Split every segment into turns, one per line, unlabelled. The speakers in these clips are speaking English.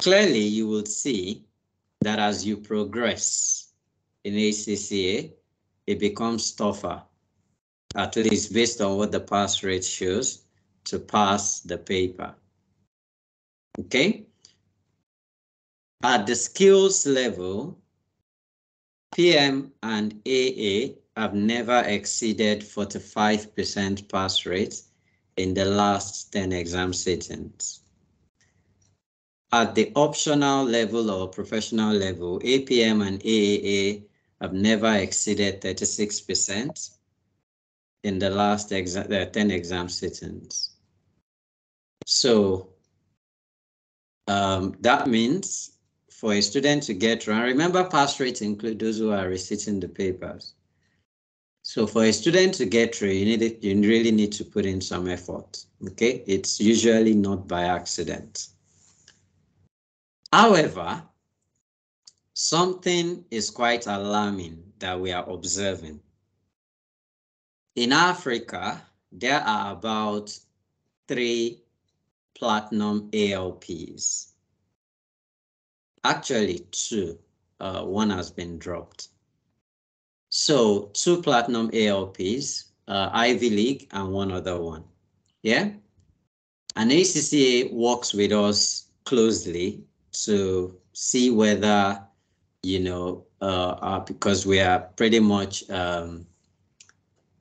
clearly you will see that as you progress in ACCA, it becomes tougher, at least based on what the pass rate shows, to pass the paper. Okay? At the skills level, PM and AA have never exceeded 45% pass rate in the last 10 exam sittings. At the optional level or professional level, APM and AAA have never exceeded 36% in the last 10 exam sittings. So that means for a student to get through, and remember pass rates include those who are reciting the papers. So for a student to get through, you really need to put in some effort, okay? It's usually not by accident. However, something is quite alarming that we are observing. In Africa, there are about 3 platinum ALPs. Actually 2, one has been dropped. So 2 platinum ALPs, Ivy League and one other one, yeah? And ACCA works with us closely to see whether, you know, because we are pretty much,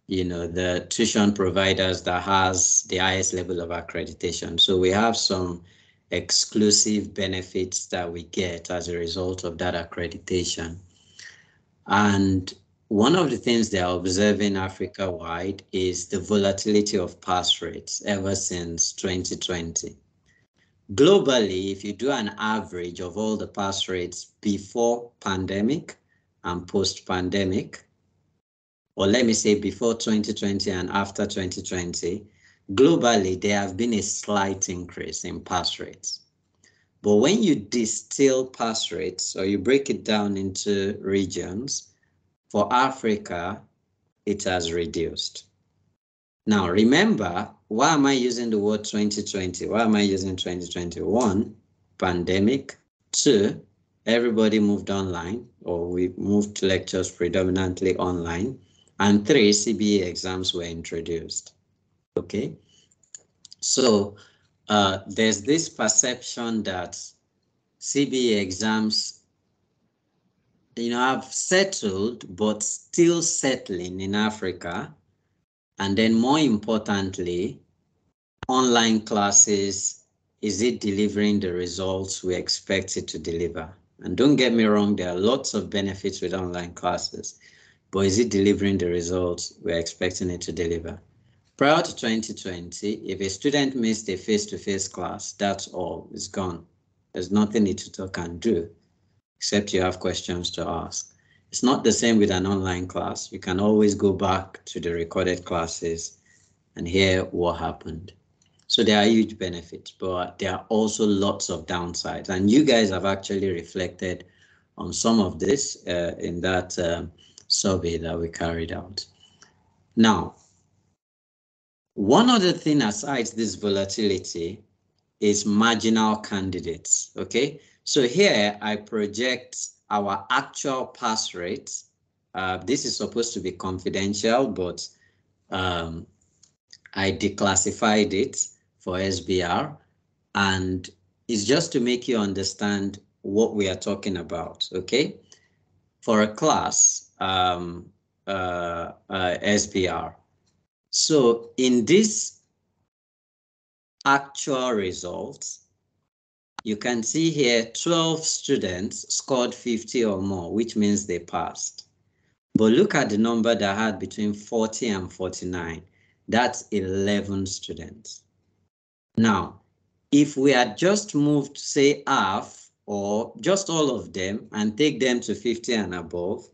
you know, the tuition providers that has the highest level of accreditation. So we have some exclusive benefits that we get as a result of that accreditation. And one of the things they are observing Africa-wide is the volatility of pass rates ever since 2020. Globally, if you do an average of all the pass rates before pandemic and post-pandemic, or let me say before 2020 and after 2020, globally, there have been a slight increase in pass rates. But when you distill pass rates, or you break it down into regions, for Africa, it has reduced. Now, remember, why am I using the word 2020? Why am I using 2021? Pandemic. 2, everybody moved online, or we moved lectures predominantly online. And 3, CBE exams were introduced. Okay, so there's this perception that CBE exams, you know, have settled, but still settling in Africa. And then more importantly, online classes, is it delivering the results we expect it to deliver? And don't get me wrong, there are lots of benefits with online classes, but is it delivering the results we're expecting it to deliver? Prior to 2020, if a student missed a face-to-face class, that's all, it's gone. There's nothing the tutor can do, except you have questions to ask. It's not the same with an online class. You can always go back to the recorded classes and hear what happened. So there are huge benefits, but there are also lots of downsides. And you guys have actually reflected on some of this in that survey that we carried out. Now, one other thing aside this volatility is marginal candidates, okay? So here I project our actual pass rate. This is supposed to be confidential, but I declassified it for SBR, and it's just to make you understand what we are talking about, okay? For a class, SBR. So in this actual results, you can see here 12 students scored 50 or more, which means they passed. But look at the number that had between 40 and 49. That's 11 students. Now, if we had just moved, say, half or just all of them and take them to 50 and above,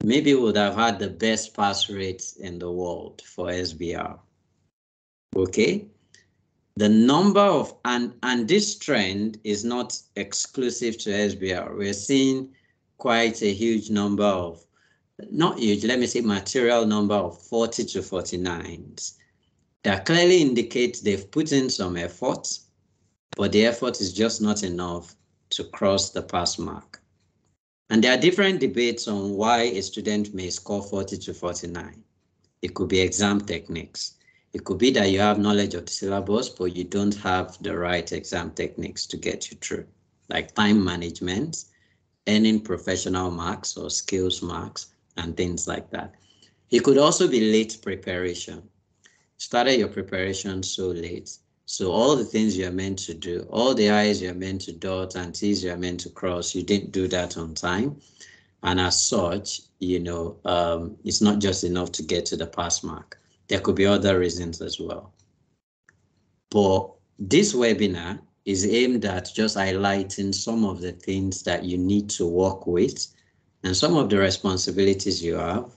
maybe we would have had the best pass rate in the world for SBR. Okay? The number of, and this trend is not exclusive to SBR. We're seeing quite a huge number of, not huge, let me say material number of 40 to 49s. That clearly indicates they've put in some effort, but the effort is just not enough to cross the pass mark. And there are different debates on why a student may score 40 to 49. It could be exam techniques. It could be that you have knowledge of the syllabus, but you don't have the right exam techniques to get you through, like time management, earning professional marks or skills marks, and things like that. It could also be late preparation. Started your preparation so late. So all the things you're meant to do, all the I's you're meant to dot and T's you're meant to cross, you didn't do that on time. And as such, you know, it's not just enough to get to the pass mark. There could be other reasons as well. But this webinar is aimed at just highlighting some of the things that you need to work with and some of the responsibilities you have,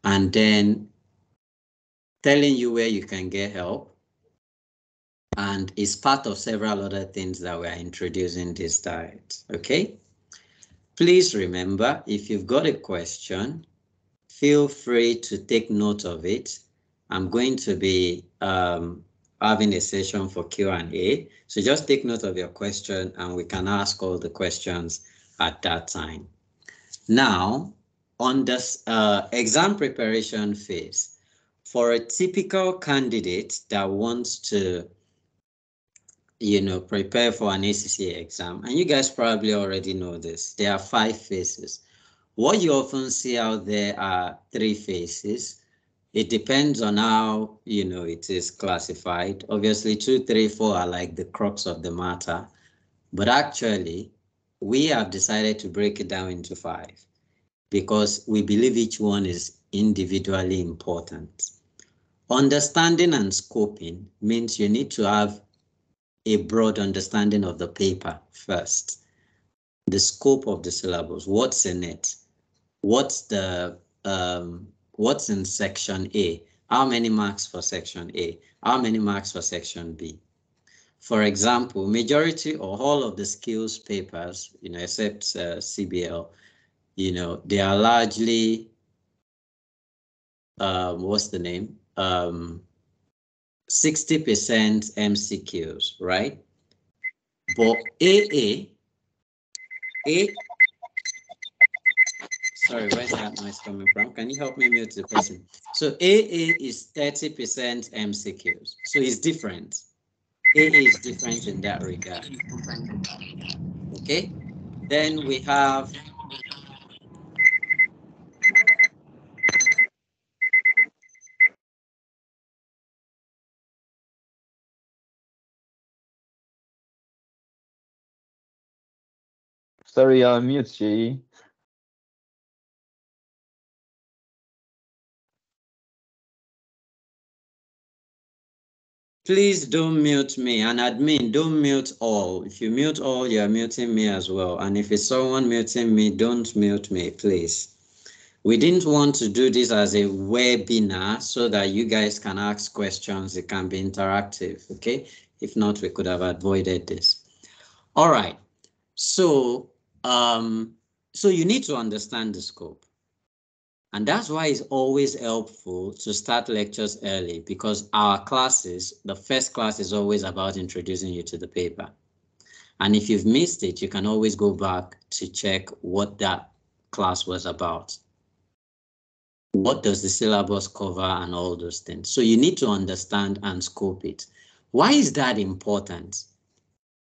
and then telling you where you can get help. And it's part of several other things that we are introducing this diet, okay? Please remember, if you've got a question, feel free to take note of it. I'm going to be having a session for Q&A. So just take note of your question and we can ask all the questions at that time. Now, on this exam preparation phase, for a typical candidate that wants to, you know, prepare for an ACCA exam, and you guys probably already know this, there are 5 phases. What you often see out there are 3 phases. It depends on how, you know, it is classified. Obviously, 2, 3, 4 are like the crux of the matter. But actually, we have decided to break it down into 5 because we believe each one is individually important. Understanding and scoping means you need to have a broad understanding of the paper first. The scope of the syllabus, what's in it, what's in section A, how many marks for section A, how many marks for section B. For example, majority or all of the skills papers, you know, except CBL, you know, they are largely, what's the name? 60% MCQs, right? But sorry, where's that noise coming from? Can you help me mute the person? So AA is 30% MCQs. So it's different. AA is different in that regard. Okay. Then we have
Sorry, I'll mute Jay.
Please don't mute me, and admin, don't mute all. If you mute all, you're muting me as well. And if it's someone muting me, don't mute me, please. We didn't want to do this as a webinar so that you guys can ask questions. It can be interactive, okay? If not, we could have avoided this. All right. So, so you need to understand the scope. And that's why it's always helpful to start lectures early, because our classes, the first class is always about introducing you to the paper. And if you've missed it, you can always go back to check what that class was about. What does the syllabus cover and all those things? So you need to understand and scope it. Why is that important?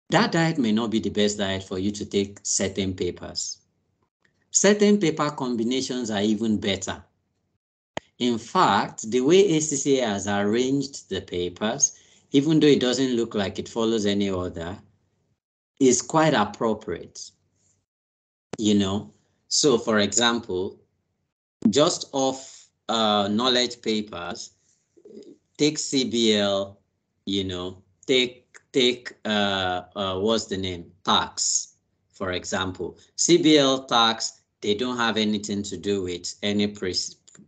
That diet may not be the best diet for you to take certain papers. Certain paper combinations are even better. In fact, the way ACCA has arranged the papers, even though it doesn't look like it follows any order, is quite appropriate. You know, so for example, just off knowledge papers, take CBL, you know, take what's the name? Tax, for example. CBL tax, they don't have anything to do with any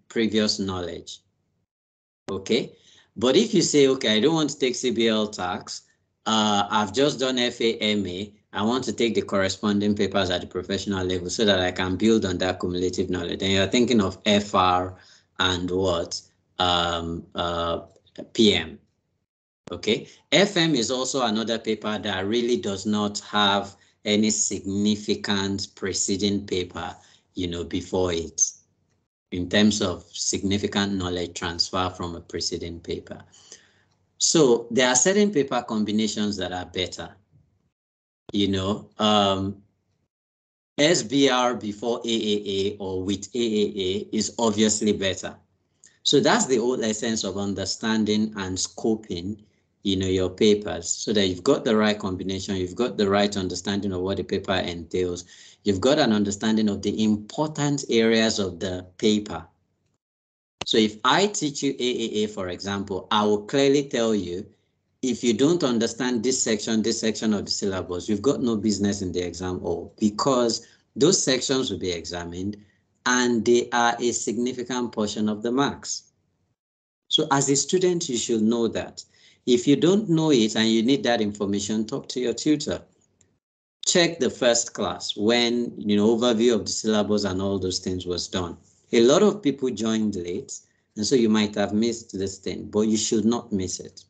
previous knowledge. Okay, but if you say, okay, I don't want to take CBL tax, I've just done FAMA, I want to take the corresponding papers at the professional level so that I can build on that cumulative knowledge. And you're thinking of FR and what? PM. Okay, FM is also another paper that really does not have any significant preceding paper, before it, in terms of significant knowledge transfer from a preceding paper. So there are certain paper combinations that are better. SBR before AAA or with AAA is obviously better. So that's the whole essence of understanding and scoping, your papers, so that you've got the right combination, you've got the right understanding of what the paper entails, you've got an understanding of the important areas of the paper. So if I teach you AAA, for example, I will clearly tell you, if you don't understand this section of the syllabus, you've got no business in the exam hall, because those sections will be examined and they are a significant portion of the marks. So as a student, you should know that. If you don't know it and you need that information, talk to your tutor. Check the first class when, overview of the syllabus and all those things was done. A lot of people joined late, and so you might have missed this thing, but you should not miss it.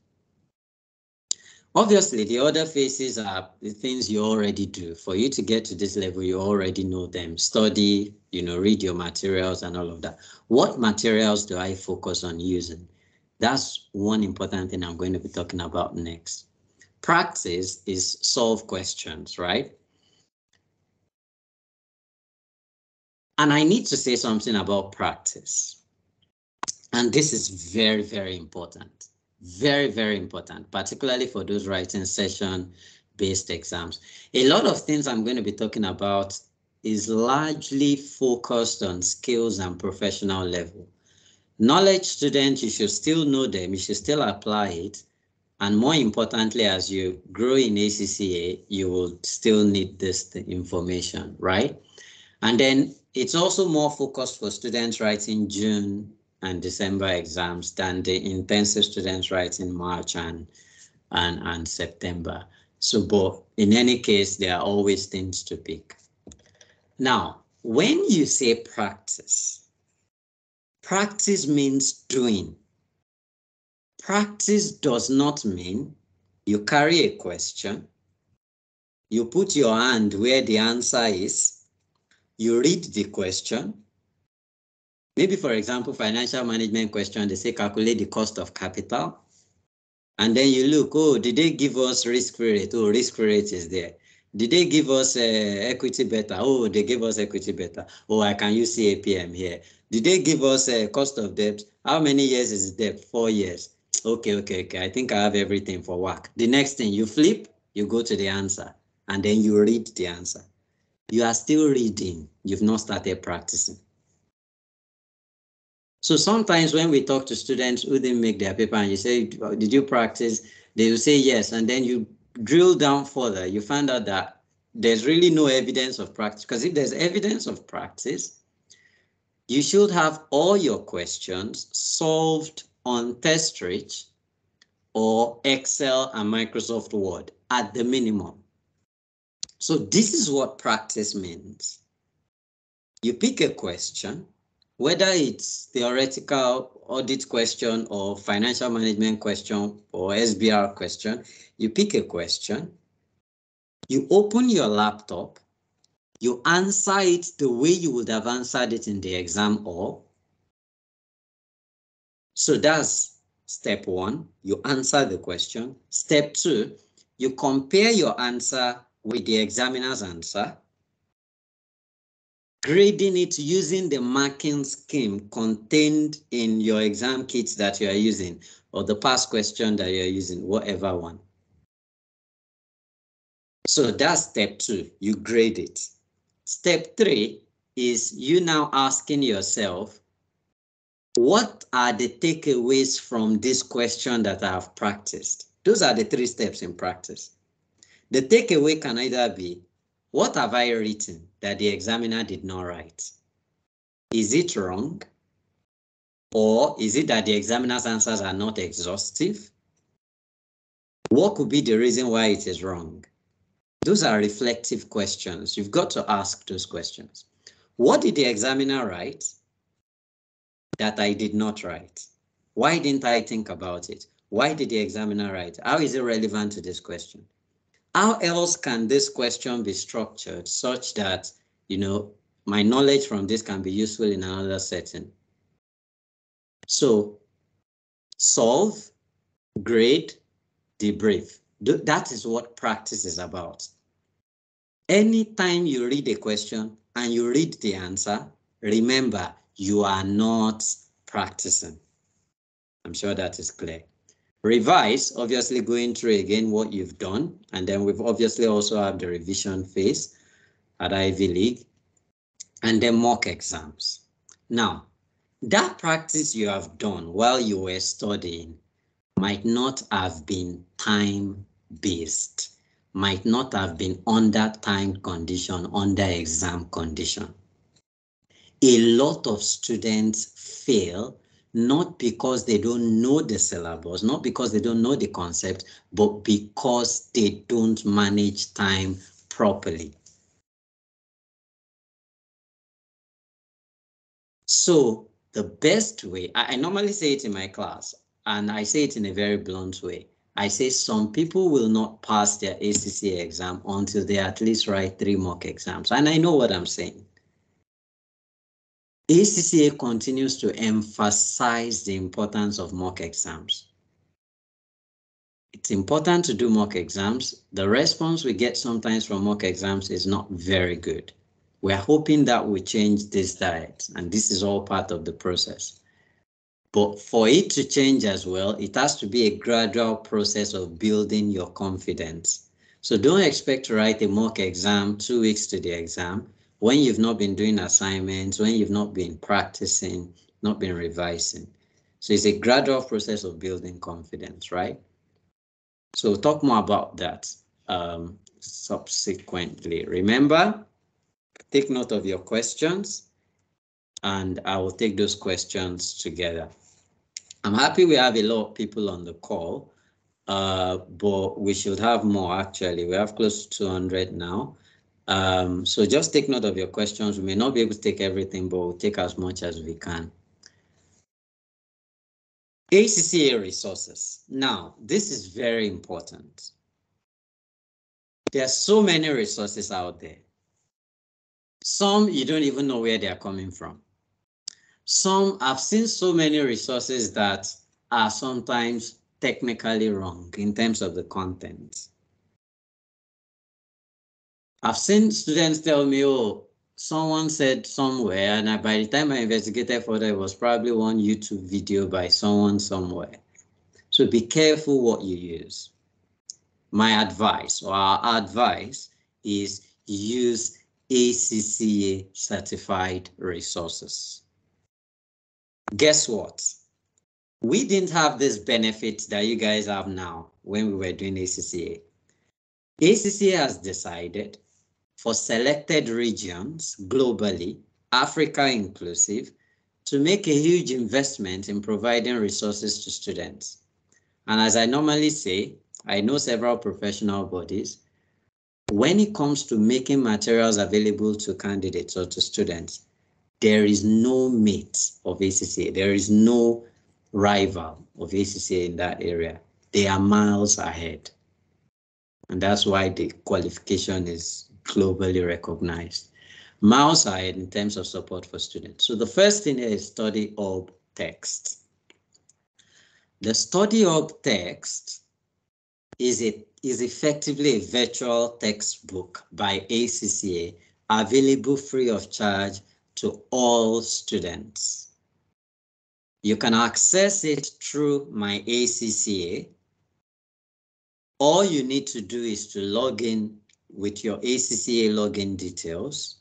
Obviously, the other phases are the things you already do. For you to get to this level, you already know them. Study, read your materials and all of that. What materials do I focus on using? That's one important thing I'm going to be talking about next. Practice is solve questions, right? And I need to say something about practice. And this is very, very important. Very, very important, particularly for those writing session-based exams. A lot of things I'm going to be talking about is largely focused on skills and professional level. Knowledge students, you should still know them, you should still apply it. And more importantly, as you grow in ACCA, you will still need this information, right? And then it's also more focused for students writing June and December exams than the intensive students writing March and September. So, but in any case, there are always things to pick. Now, when you say practice, practice means doing. Practice does not mean you carry a question, you put your hand where the answer is, you read the question. Maybe, for example, financial management question, they say calculate the cost of capital. And then you look, oh, did they give us risk-free rate? Oh, risk-free rate is there. Did they give us equity beta? Oh, they gave us equity beta. Oh, I can use CAPM here. Did they give us cost of debt? How many years is debt? 4 years. Okay. I think I have everything for work. The next thing, you flip, you go to the answer, and then you read the answer. You are still reading. You've not started practicing. So sometimes when we talk to students who didn't make their paper and you say, did you practice? They will say yes. And then you drill down further. You find out that there's really no evidence of practice. Because if there's evidence of practice, you should have all your questions solved on TestRich or Excel and Microsoft Word at the minimum. So this is what practice means. You pick a question, whether it's theoretical audit question or financial management question or SBR question, you pick a question, you open your laptop, you answer it the way you would have answered it in the exam hall. So that's step one, you answer the question. Step two, you compare your answer with the examiner's answer, grading it using the marking scheme contained in your exam kits that you are using, or the past question that you're using, whatever one. So that's step two, you grade it. Step three is you now asking yourself, what are the takeaways from this question that I have practiced? Those are the 3 steps in practice. The takeaway can either be, what have I written that the examiner did not write? Is it wrong? Or is it that the examiner's answers are not exhaustive? What could be the reason why it is wrong? Those are reflective questions. You've got to ask those questions. What did the examiner write that I did not write? Why didn't I think about it? Why did the examiner write? How is it relevant to this question? How else can this question be structured such that, you know, my knowledge from this can be useful in another setting? So solve, grade, debrief. That is what practice is about. Anytime you read a question and you read the answer, remember, you are not practicing. I'm sure that is clear. Revise, obviously going through again what you've done. And then we've obviously also have the revision phase at Ivy League. And then mock exams. Now, that practice you have done while you were studying might not have been time-based, might not have been under time condition, under exam condition. A lot of students fail not because they don't know the syllabus, not because they don't know the concept, but because they don't manage time properly. So the best way, I normally say it in my class, and I say it in a very blunt way. I say some people will not pass their ACCA exam until they at least write 3 mock exams. And I know what I'm saying. ACCA continues to emphasize the importance of mock exams. It's important to do mock exams. The response we get sometimes from mock exams is not very good. We're hoping that we change this diet, and this is all part of the process. But for it to change as well, it has to be a gradual process of building your confidence. So don't expect to write a mock exam 2 weeks to the exam when you've not been doing assignments, when you've not been practicing, not been revising. So it's a gradual process of building confidence, right? So we'll talk more about that subsequently. Remember, take note of your questions, and I will take those questions together. I'm happy we have a lot of people on the call, but we should have more actually. We have close to 200 now. So just take note of your questions. We may not be able to take everything, but we'll take as much as we can. ACCA resources. Now, this is very important. There are so many resources out there. Some you don't even know where they are coming from. Some, I've seen so many resources that are sometimes technically wrong in terms of the content. I've seen students tell me, oh, someone said somewhere, and by the time I investigated further, it was probably one YouTube video by someone somewhere. So be careful what you use. My advice, or our advice, is use ACCA certified resources. Guess what? We didn't have this benefit that you guys have now when we were doing ACCA. ACCA has decided for selected regions globally, Africa inclusive, to make a huge investment in providing resources to students. And as I normally say, I know several professional bodies. When it comes to making materials available to candidates or to students, there is no mate of ACCA. There is no rival of ACCA in that area. They are miles ahead. And that's why the qualification is globally recognized. Miles ahead in terms of support for students. So the first thing is Study Hub Text. The Study Hub Text is effectively a virtual textbook by ACCA, available free of charge to all students. You can access it through My ACCA. All you need to do is to log in with your ACCA login details.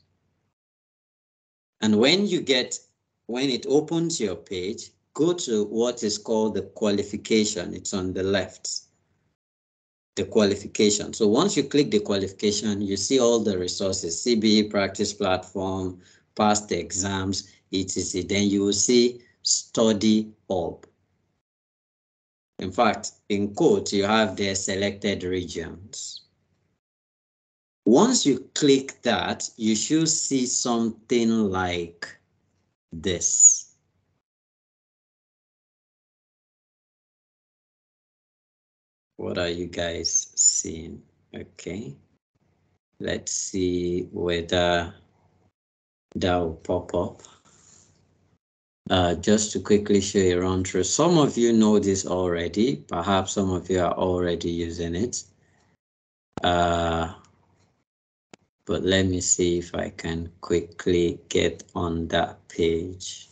And when it opens your page, go to what is called the qualification. It's on the left. The qualification. So once you click the qualification, you see all the resources, CBE practice platform, past exams, etc. Then you will see Study Hub. In fact, in quotes, you have their selected regions. Once you click that, you should see something like this. What are you guys seeing? Okay. Let's see whether that will pop up. Just to quickly show you run through. Some of you know this already. Perhaps some of you are already using it. But let me see if I can quickly get on that page.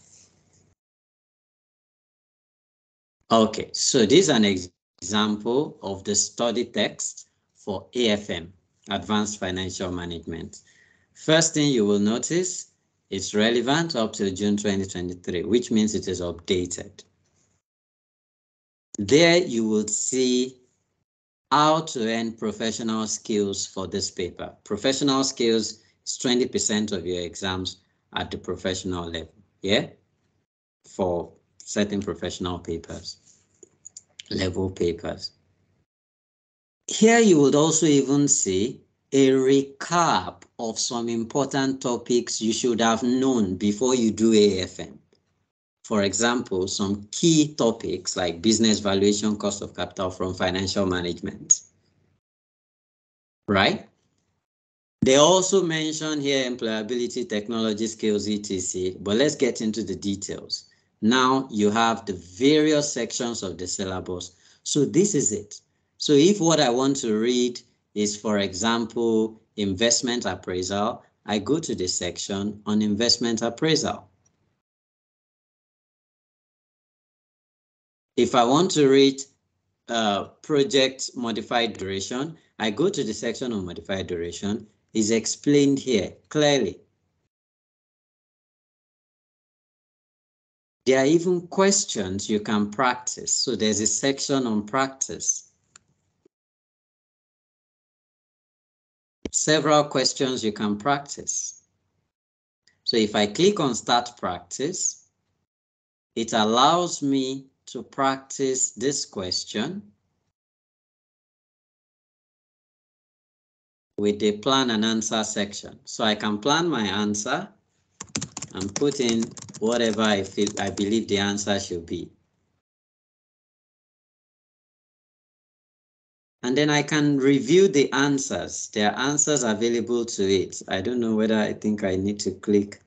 Okay, so this is an example of the study text for AFM, Advanced Financial Management. First thing you will notice, it's relevant up to June 2023, which means it is updated. There you will see how to earn professional skills for this paper. Professional skills is 20% of your exams at the professional level, yeah? For certain professional papers, level papers. Here you would also even see a recap of some important topics you should have known before you do AFM. For example, some key topics like business valuation, cost of capital from financial management, right? They also mention here employability, technology skills, etc. But let's get into the details. Now you have the various sections of the syllabus. So this is it. So if what I want to read is, for example, investment appraisal, I go to the section on investment appraisal. If I want to read project modified duration, I go to the section on modified duration. It's explained here clearly. There are even questions you can practice. So there's a section on practice. Several questions you can practice. So if I click on start practice, it allows me to practice this question with the plan and answer section. So I can plan my answer and put in whatever I believe the answer should be. And then I can review the answers. There are answers available to it. I don't know whether I think I need to click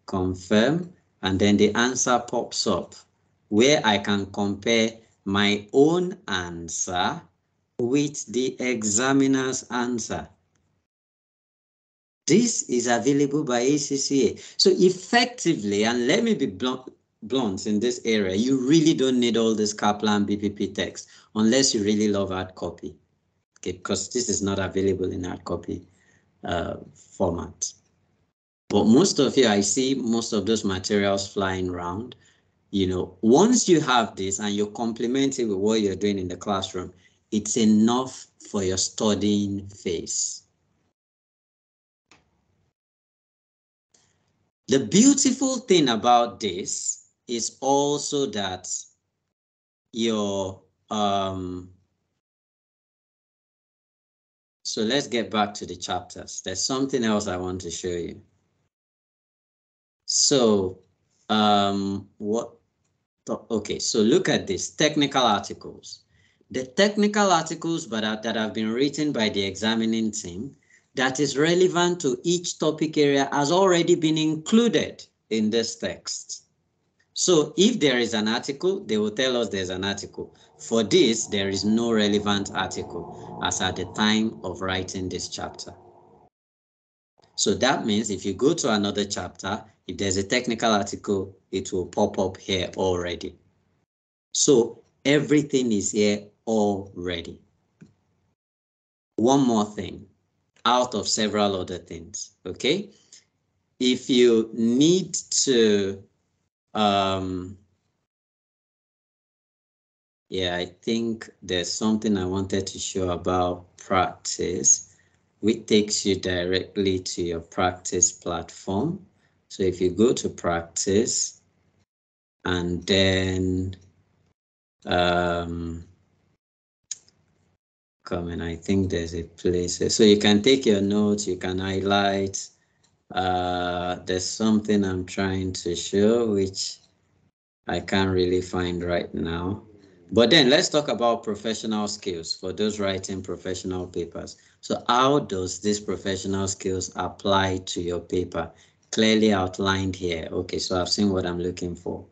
confirm, and then the answer pops up where I can compare my own answer with the examiner's answer. This is available by ACCA. So effectively, and let me be blunt in this area, you really don't need all this Kaplan BPP text unless you really love hard copy, okay, because this is not available in hard copy format. But most of you, I see most of those materials flying around. You know, once you have this and you complement it with what you're doing in the classroom, it's enough for your studying phase. The beautiful thing about this is also that your, so let's get back to the chapters. There's something else I want to show you. So, okay, so look at this, technical articles. The technical articles that have been written by the examining team that is relevant to each topic area has already been included in this text. So if there is an article, they will tell us there's an article. For this, there is no relevant article as at the time of writing this chapter. So that means if you go to another chapter, if there's a technical article, it will pop up here already. So everything is here already. One more thing out of several other things, okay? If you need to, yeah, I think there's something I wanted to show about practice, which takes you directly to your practice platform. So if you go to practice and then comment, I think there's a place. So you can take your notes, you can highlight. There's something I'm trying to show, which I can't really find right now. But then let's talk about professional skills for those writing professional papers. So how does this professional skills apply to your paper? Clearly outlined here. Okay, so I've seen what I'm looking for.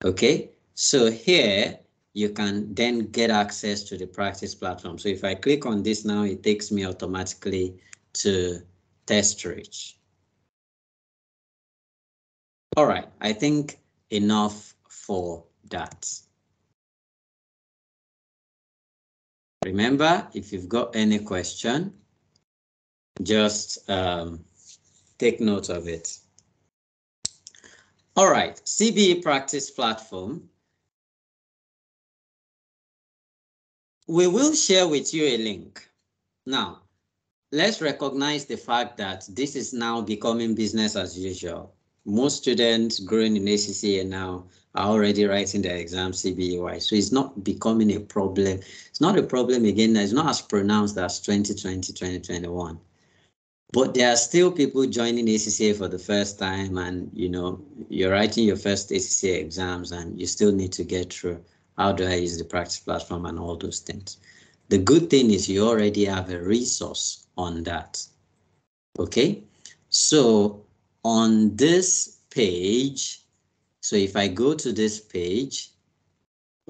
Okay, so here you can then get access to the practice platform. So if I click on this now, it takes me automatically to TestRich. All right, I think enough for that. Remember, if you've got any question, just take note of it. All right, CBE practice platform. We will share with you a link. Now, let's recognize the fact that this is now becoming business as usual. Most students growing in ACCA now are already writing their exam CBE-wise, so it's not becoming a problem. It's not a problem again. It's not as pronounced as 2020, 2021. But there are still people joining ACCA for the first time, and you're writing your first ACCA exams, and you still need to get through. How do I use the practice platform and all those things? The good thing is you already have a resource on that. Okay, so on this page, so if I go to this page,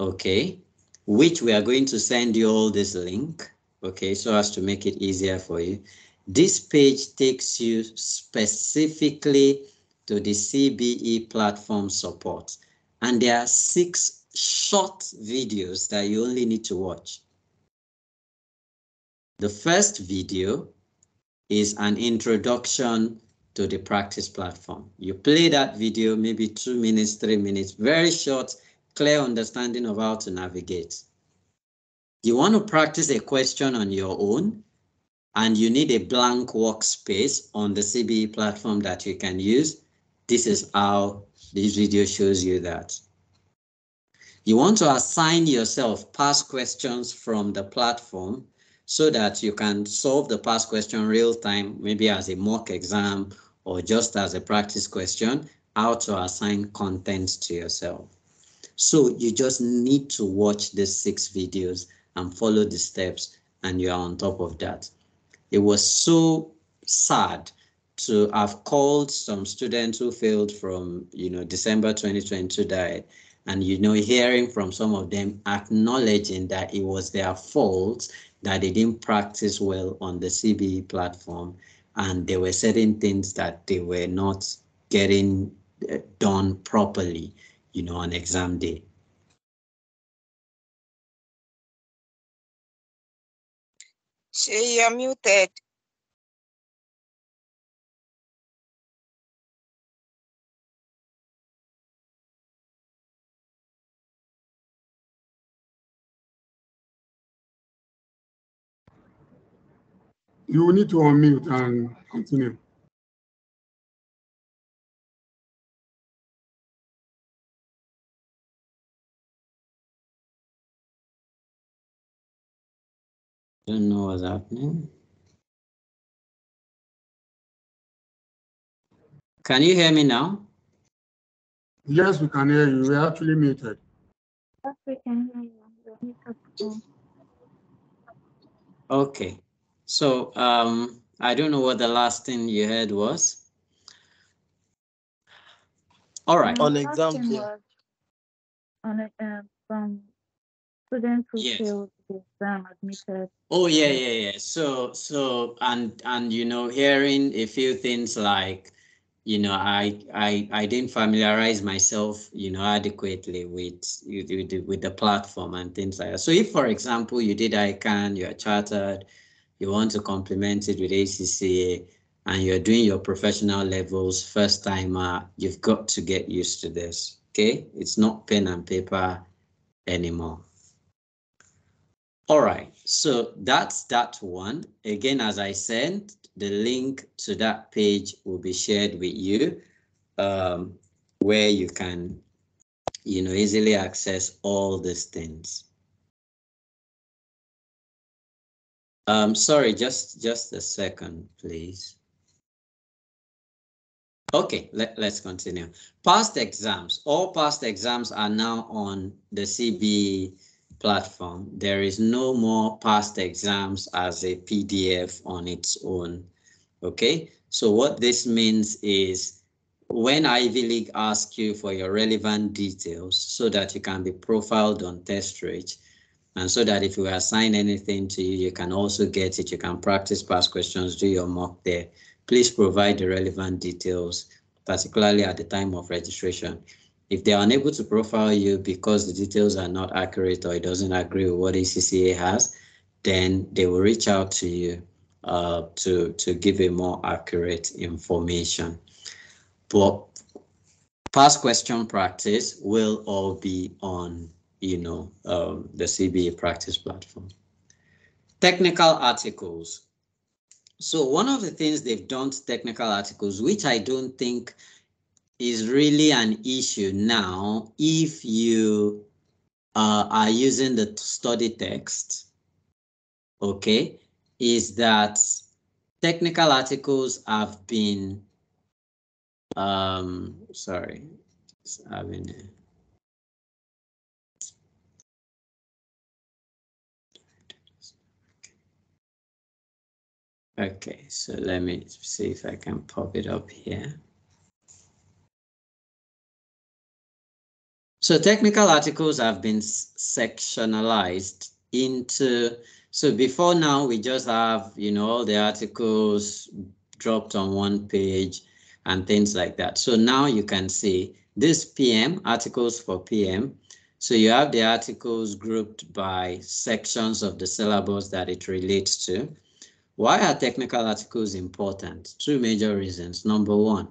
okay, which we are going to send you all this link, okay, so as to make it easier for you. This page takes you specifically to the CBE platform support, and there are 6 short videos that you only need to watch. The first video is an introduction to the practice platform. You play that video, maybe 2 minutes, 3 minutes, very short, clear understanding of how to navigate. You want to practice a question on your own, and you need a blank workspace on the CBE platform that you can use. This is how this video shows you that. You want to assign yourself past questions from the platform so that you can solve the past question real time, maybe as a mock exam or just as a practice question, how to assign content to yourself. So you just need to watch these 6 videos and follow the steps, and you're on top of that. It was so sad to have called some students who failed from, December 2022 diet, and, hearing from some of them acknowledging that it was their fault that they didn't practice well on the CBE platform, and there were certain things that they were not getting done properly, on exam day.
Shay, you're muted.
You will need to unmute and continue.
Don't know what's happening. Can you hear me now?
Yes, we can hear you. We're actually muted.
Yes, we can hear you. You're muted.
Okay. So I don't know what the last thing you heard was. All right.
On exam day. From students who failed the exam admitted.
Oh yeah. So and hearing a few things like, I didn't familiarize myself, adequately with the platform and things like that. So if, for example, you did ICANN, you're chartered, you want to complement it with ACCA, and you're doing your professional levels first timer, you've got to get used to this. Okay, it's not pen and paper anymore. All right, so that's that one. Again, as I said, the link to that page will be shared with you, where you can, easily access all these things. Sorry, just a second, please. Okay, let's continue. Past exams. All past exams are now on the CBE platform, there is no more past exams as a PDF on its own. Okay, so what this means is when Ivy League asks you for your relevant details so that you can be profiled on TestRate, and so that if you assign anything to you, you can also get it, you can practice past questions, do your mock there. Please provide the relevant details, particularly at the time of registration. If they are unable to profile you because the details are not accurate or it doesn't agree with what ACCA has, then they will reach out to you to give a more accurate information. But past question practice will all be on, the CBE practice platform. Technical articles. So one of the things they've done to technical articles, which I don't think is really an issue now, if you are using the study text, okay, is that technical articles have been, sorry, just having a, okay, so let me see if I can pop it up here. So technical articles have been sectionalized into, so before now we just have, all the articles dropped on one page and things like that. So now you can see this PM, articles for PM. So you have the articles grouped by sections of the syllabus that it relates to. Why are technical articles important? Two major reasons. Number one,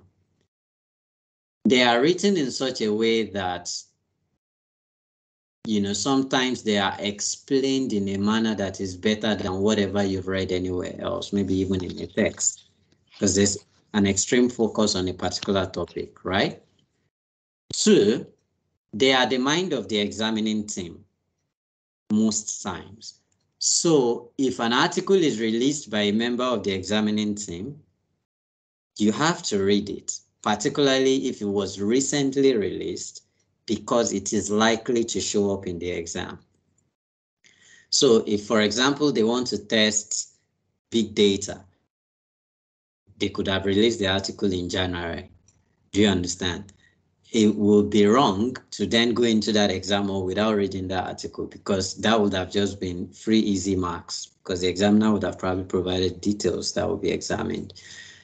they are written in such a way that, sometimes they are explained in a manner that is better than whatever you've read anywhere else, maybe even in a text, because there's an extreme focus on a particular topic, right? Two, they are the mind of the examining team most times. So if an article is released by a member of the examining team, you have to read it, particularly if it was recently released, because it is likely to show up in the exam. So if, for example, they want to test big data, they could have released the article in January. Do you understand? It would be wrong to then go into that exam or without reading that article, because that would have just been free, easy marks, because the examiner would have probably provided details that would be examined.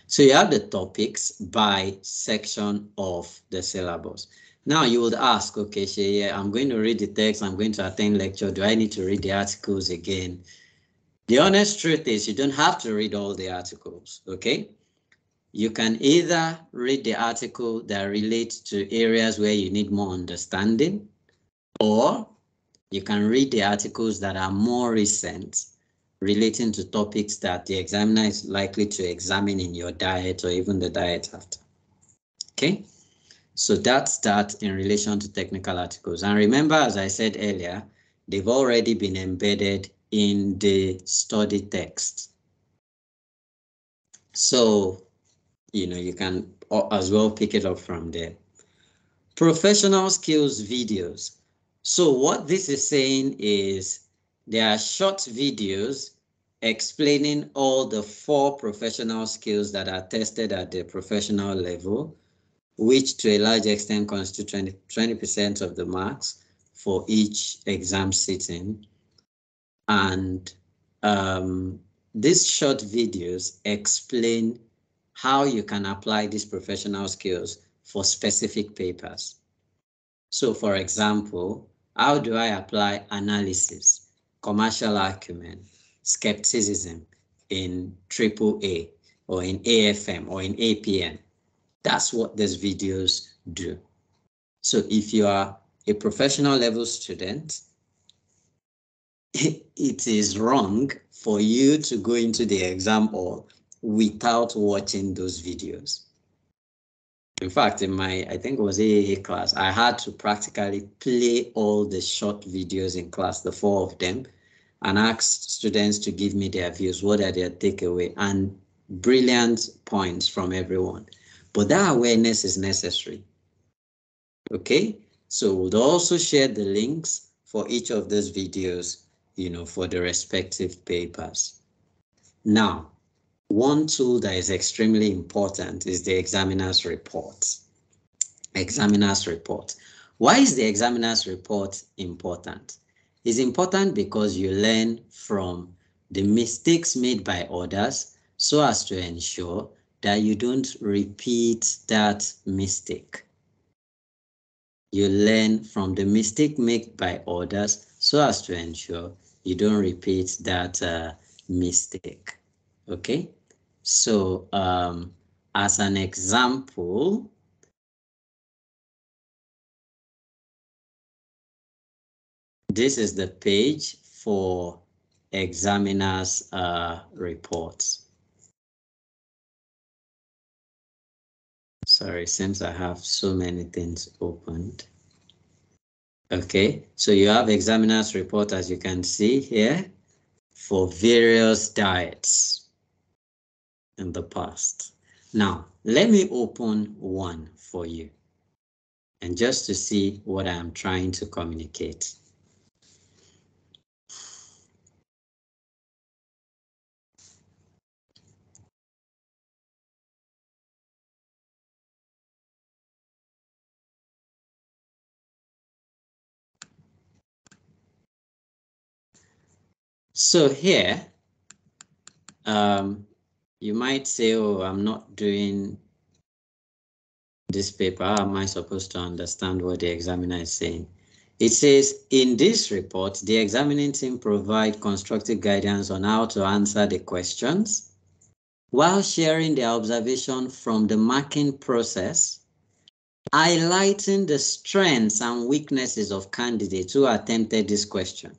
So you have the topics by section of the syllabus. Now you would ask, okay, Shey, I'm going to read the text, I'm going to attend lecture. Do I need to read the articles again? The honest truth is you don't have to read all the articles, okay? You can either read the article that relates to areas where you need more understanding, or you can read the articles that are more recent, relating to topics that the examiner is likely to examine in your diet or even the diet after. Okay, so that's that in relation to technical articles. And remember, as I said earlier, they've already been embedded in the study text. So, you can as well pick it up from there. Professional skills videos. So what this is saying is there are short videos explaining all the 4 professional skills that are tested at the professional level, which to a large extent constitute 20% of the marks for each exam sitting. And these short videos explain how you can apply these professional skills for specific papers. So for example, how do I apply analysis, commercial acumen, skepticism in AAA or in AFM or in APM? That's what these videos do. So if you are a professional level student, it is wrong for you to go into the exam hall without watching those videos. In fact, in my, I think it was AAA class, I had to practically play all the short videos in class, the 4 of them, and asked students to give me their views, what are their takeaway, and brilliant points from everyone. But that awareness is necessary. Okay, so we'll also share the links for each of those videos, you know, for the respective papers. Now, one tool that is extremely important is the examiner's report. Examiner's report. Why is the examiner's report important? It's important because you learn from the mistakes made by others so as to ensure that you don't repeat that mistake. You learn from the mistake made by others so as to ensure you don't repeat that mistake. Okay, so as an example, this is the page for examiner's reports. Sorry, since I have so many things opened. Okay, so you have examiner's report, as you can see here, for various diets in the past. Now, let me open one for you, and just to see what I am trying to communicate. So here, you might say, oh, I'm not doing this paper. How am I supposed to understand what the examiner is saying? It says, in this report, the examining team provide constructive guidance on how to answer the questions while sharing their observation from the marking process, highlighting the strengths and weaknesses of candidates who attempted this question.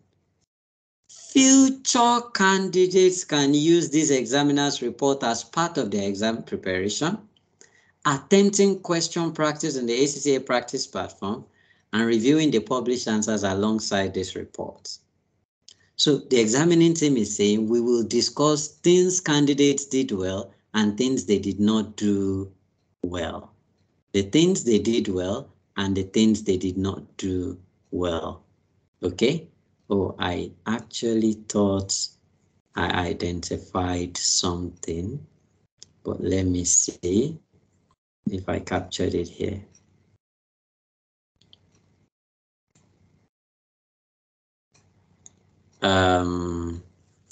Future candidates can use this examiner's report as part of their exam preparation, attempting question practice in the ACCA practice platform, and reviewing the published answers alongside this report. So the examining team is saying we will discuss things candidates did well and things they did not do well. The things they did well and the things they did not do well. Okay? Oh, I actually thought I identified something, but let me see if I captured it here.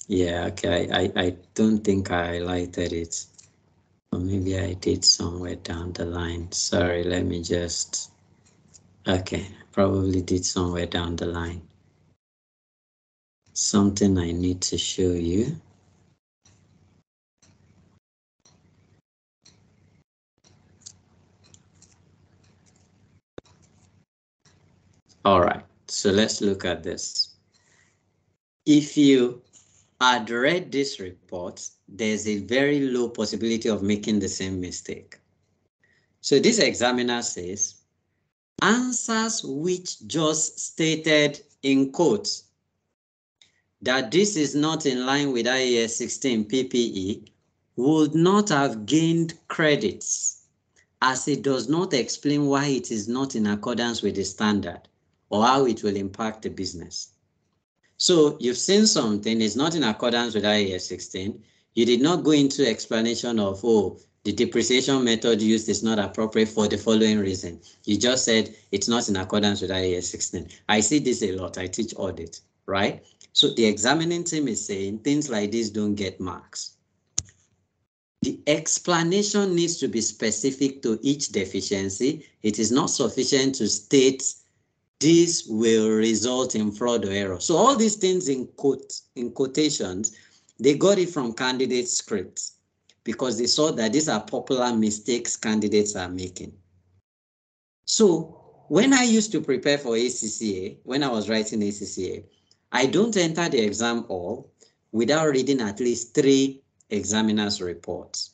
Yeah, okay, I don't think I highlighted it. Or maybe I did somewhere down the line. Sorry, let me just, okay, probably did somewhere down the line. Something I need to show you. All right, so let's look at this. If you had read this report, there's a very low possibility of making the same mistake. So this examiner says, answers which just stated in quotes that this is not in line with IAS 16 PPE would not have gained credits, as it does not explain why it is not in accordance with the standard or how it will impact the business. So you've seen something is not in accordance with IAS 16. You did not go into explanation of, oh, the depreciation method used is not appropriate for the following reason. You just said it's not in accordance with IAS 16. I see this a lot. I teach audit, right? So the examining team is saying things like this don't get marks. The explanation needs to be specific to each deficiency. It is not sufficient to state this will result in fraud or error. So all these things in quotations, they got it from candidate scripts because they saw that these are popular mistakes candidates are making. So when I used to prepare for ACCA, when I was writing ACCA, I don't enter the exam hall without reading at least 3 examiner's reports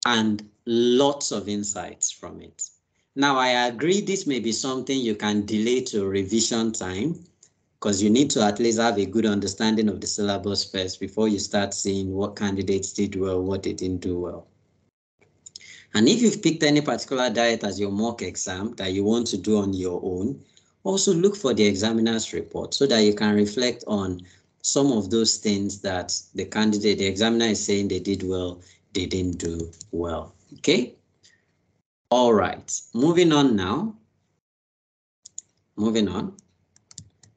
and lots of insights from it. Now, I agree this may be something you can delay to revision time because you need to at least have a good understanding of the syllabus first before you start seeing what candidates did well, what they didn't do well. And if you've picked any particular diet as your mock exam that you want to do on your own, Also look for the examiner's report so that you can reflect on some of those things that the candidate, the examiner is saying they did well, they didn't do well. Okay. All right. Moving on now. Moving on.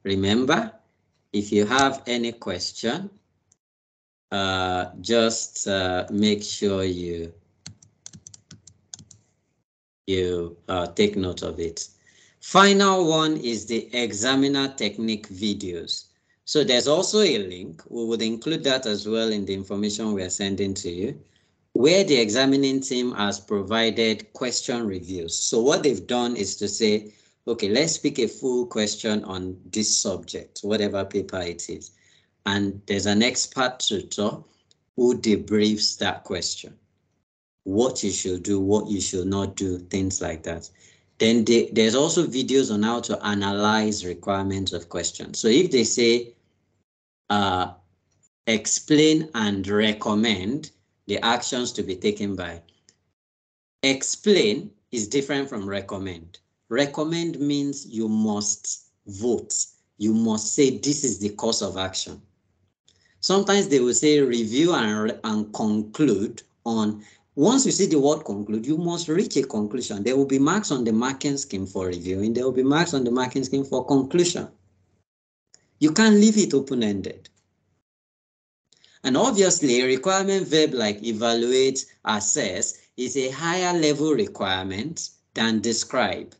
Remember, if you have any question, just make sure you take note of it. Final one is the examiner technique videos. So there's also a link. We would include that as well in the information we are sending to you, where the examining team has provided question reviews. So what they've done is to say, okay, let's pick a full question on this subject, whatever paper it is. And there's an expert tutor who debriefs that question. What you should do, what you should not do, things like that. Then there's also videos on how to analyze requirements of questions. So if they say, explain and recommend the actions to be taken by. Explain is different from recommend. Recommend means you must vote. You must say this is the course of action. Sometimes they will say review and conclude on. Once you see the word conclude, you must reach a conclusion. There will be marks on the marking scheme for reviewing. There will be marks on the marking scheme for conclusion. You can't leave it open-ended. And obviously, a requirement verb like evaluate, assess is a higher level requirement than describe.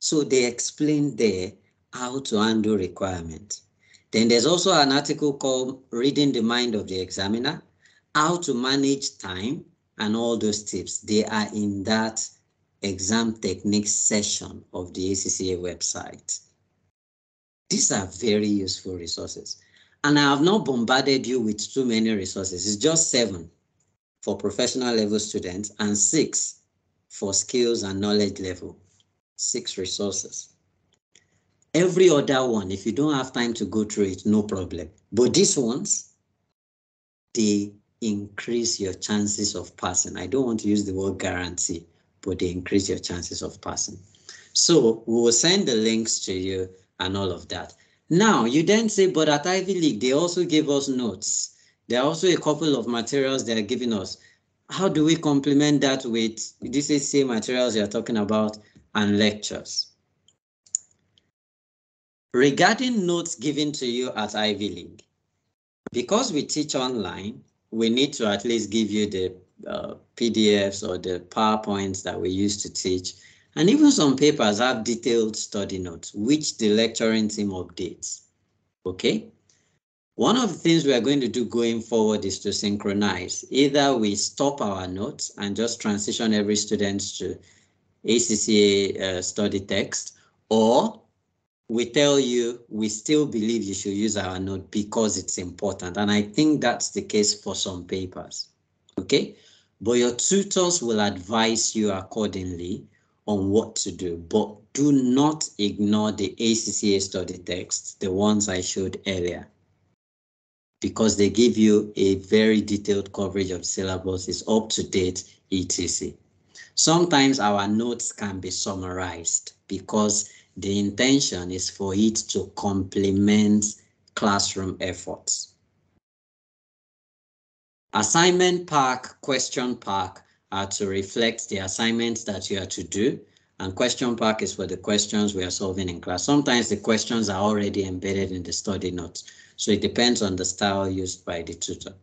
So they explain there how to handle requirements. Then there's also an article called Reading the Mind of the Examiner, how to manage time, and all those tips. They are in that exam techniques session of the ACCA website. These are very useful resources. And I have not bombarded you with too many resources. It's just 7 for professional level students and 6 for skills and knowledge level. 6 resources. Every other one, if you don't have time to go through it, no problem. But these ones, they increase your chances of passing. I don't want to use the word guarantee, but they increase your chances of passing. So we will send the links to you and all of that. Now, you then say, but at Ivy League, they also give us notes. There are also a couple of materials they are giving us. How do we complement that with this is same materials you're talking about and lectures? Regarding notes given to you at Ivy League, because we teach online, we need to at least give you the PDFs or the PowerPoints that we use to teach. And even some papers have detailed study notes, which the lecturing team updates. Okay. One of the things we are going to do going forward is to synchronize. Either we stop our notes and just transition every student to ACCA study text, or we tell you we still believe you should use our note because it's important. And I think that's the case for some papers. Okay. But your tutors will advise you accordingly on what to do, but do not ignore the ACCA study texts, the ones I showed earlier, because they give you a very detailed coverage of syllabus, is up to date, etc. Sometimes our notes can be summarized because the intention is for it to complement classroom efforts. Assignment pack, question pack are to reflect the assignments that you are to do, and question pack is for the questions we are solving in class. Sometimes the questions are already embedded in the study notes, so it depends on the style used by the tutor.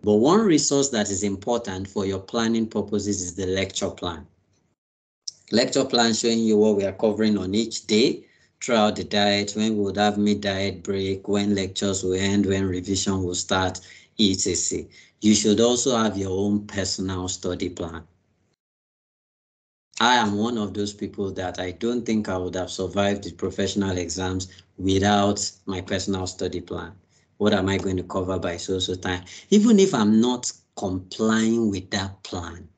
But one resource that is important for your planning purposes is the lecture plan. Lecture plan showing you what we are covering on each day throughout the diet, when we would have mid-diet break, when lectures will end, when revision will start, etc. You should also have your own personal study plan. I am one of those people that I don't think I would have survived the professional exams without my personal study plan. What am I going to cover by so time? Even if I'm not complying with that plan,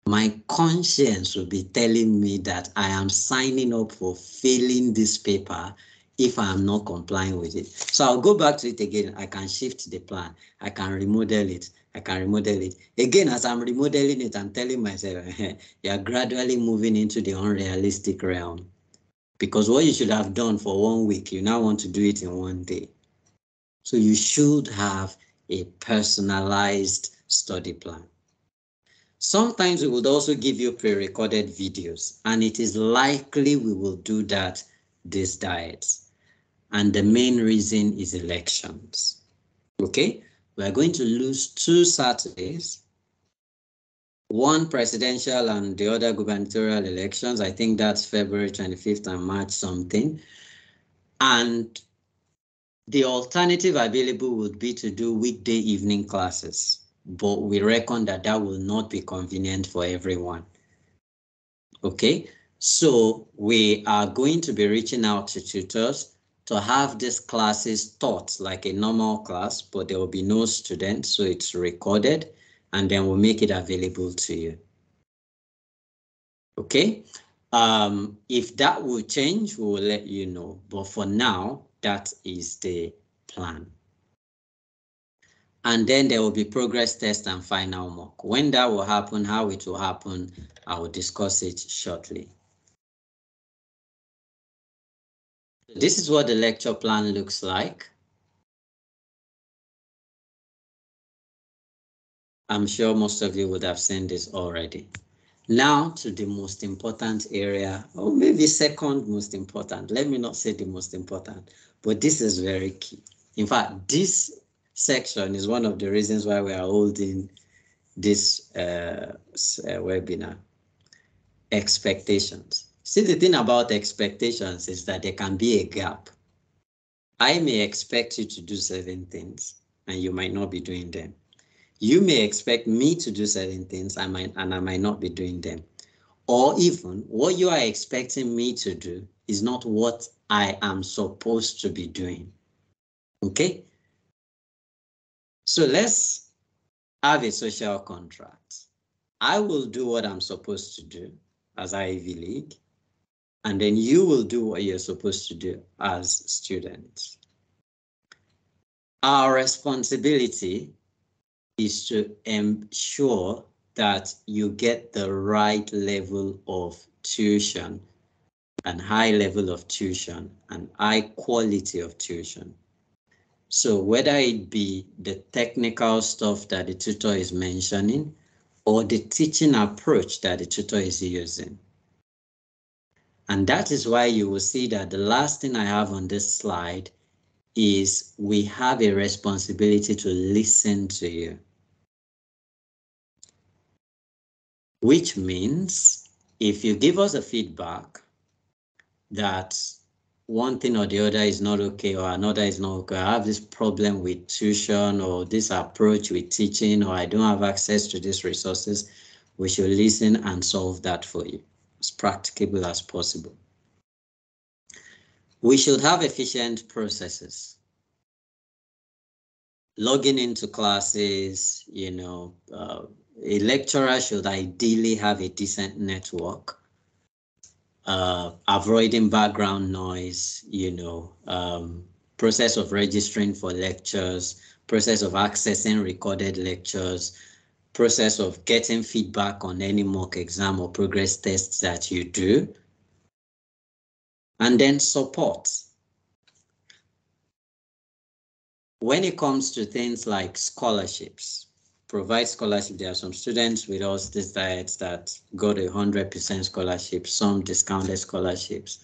my conscience will be telling me that I am signing up for failing this paper if I am not complying with it. So I'll go back to it again. I can shift the plan. I can remodel it. I can remodel it. Again, as I'm remodeling it, I'm telling myself, you're gradually moving into the unrealistic realm. Because what you should have done for 1 week, you now want to do it in 1 day. So you should have a personalized study plan. Sometimes we would also give you pre-recorded videos, and it is likely we will do that these diets. And the main reason is elections. Okay, we are going to lose 2 Saturdays, one presidential and the other gubernatorial elections. I think that's February 25th and March something. And the alternative available would be to do weekday evening classes, but we reckon that that will not be convenient for everyone. Okay, so we are going to be reaching out to tutors to have these classes taught like a normal class, but there will be no students, so it's recorded, and then we'll make it available to you. Okay, if that will change, we will let you know, but for now, that is the plan. And then there will be progress test and final mock. When that will happen, how it will happen, I will discuss it shortly. This is what the lecture plan looks like. I'm sure most of you would have seen this already. Now to the most important area, or maybe second most important. Let me not say the most important, but this is very key. In fact, this section is one of the reasons why we are holding this webinar. Expectations. See, the thing about expectations is that there can be a gap. I may expect you to do certain things and you might not be doing them. You may expect me to do certain things and I might not be doing them. Or even what you are expecting me to do is not what I am supposed to be doing. Okay? So let's have a social contract. I will do what I'm supposed to do as Ivy League, and then you will do what you're supposed to do as students. Our responsibility is to ensure that you get the right level of tuition and high level of tuition and high quality of tuition. So whether it be the technical stuff that the tutor is mentioning or the teaching approach that the tutor is using. And that is why you will see that the last thing I have on this slide is we have a responsibility to listen to you. Which means if you give us a feedback that one thing or the other is not okay or another is not okay, I have this problem with tuition or this approach with teaching, or I don't have access to these resources, we should listen and solve that for you as practicable as possible. We should have efficient processes. Logging into classes, a lecturer should ideally have a decent network. Avoiding background noise, process of registering for lectures, process of accessing recorded lectures, process of getting feedback on any mock exam or progress tests that you do, and then support. When it comes to things like scholarships, provide scholarship. There are some students with us these diets that got 100% scholarship, some discounted scholarships.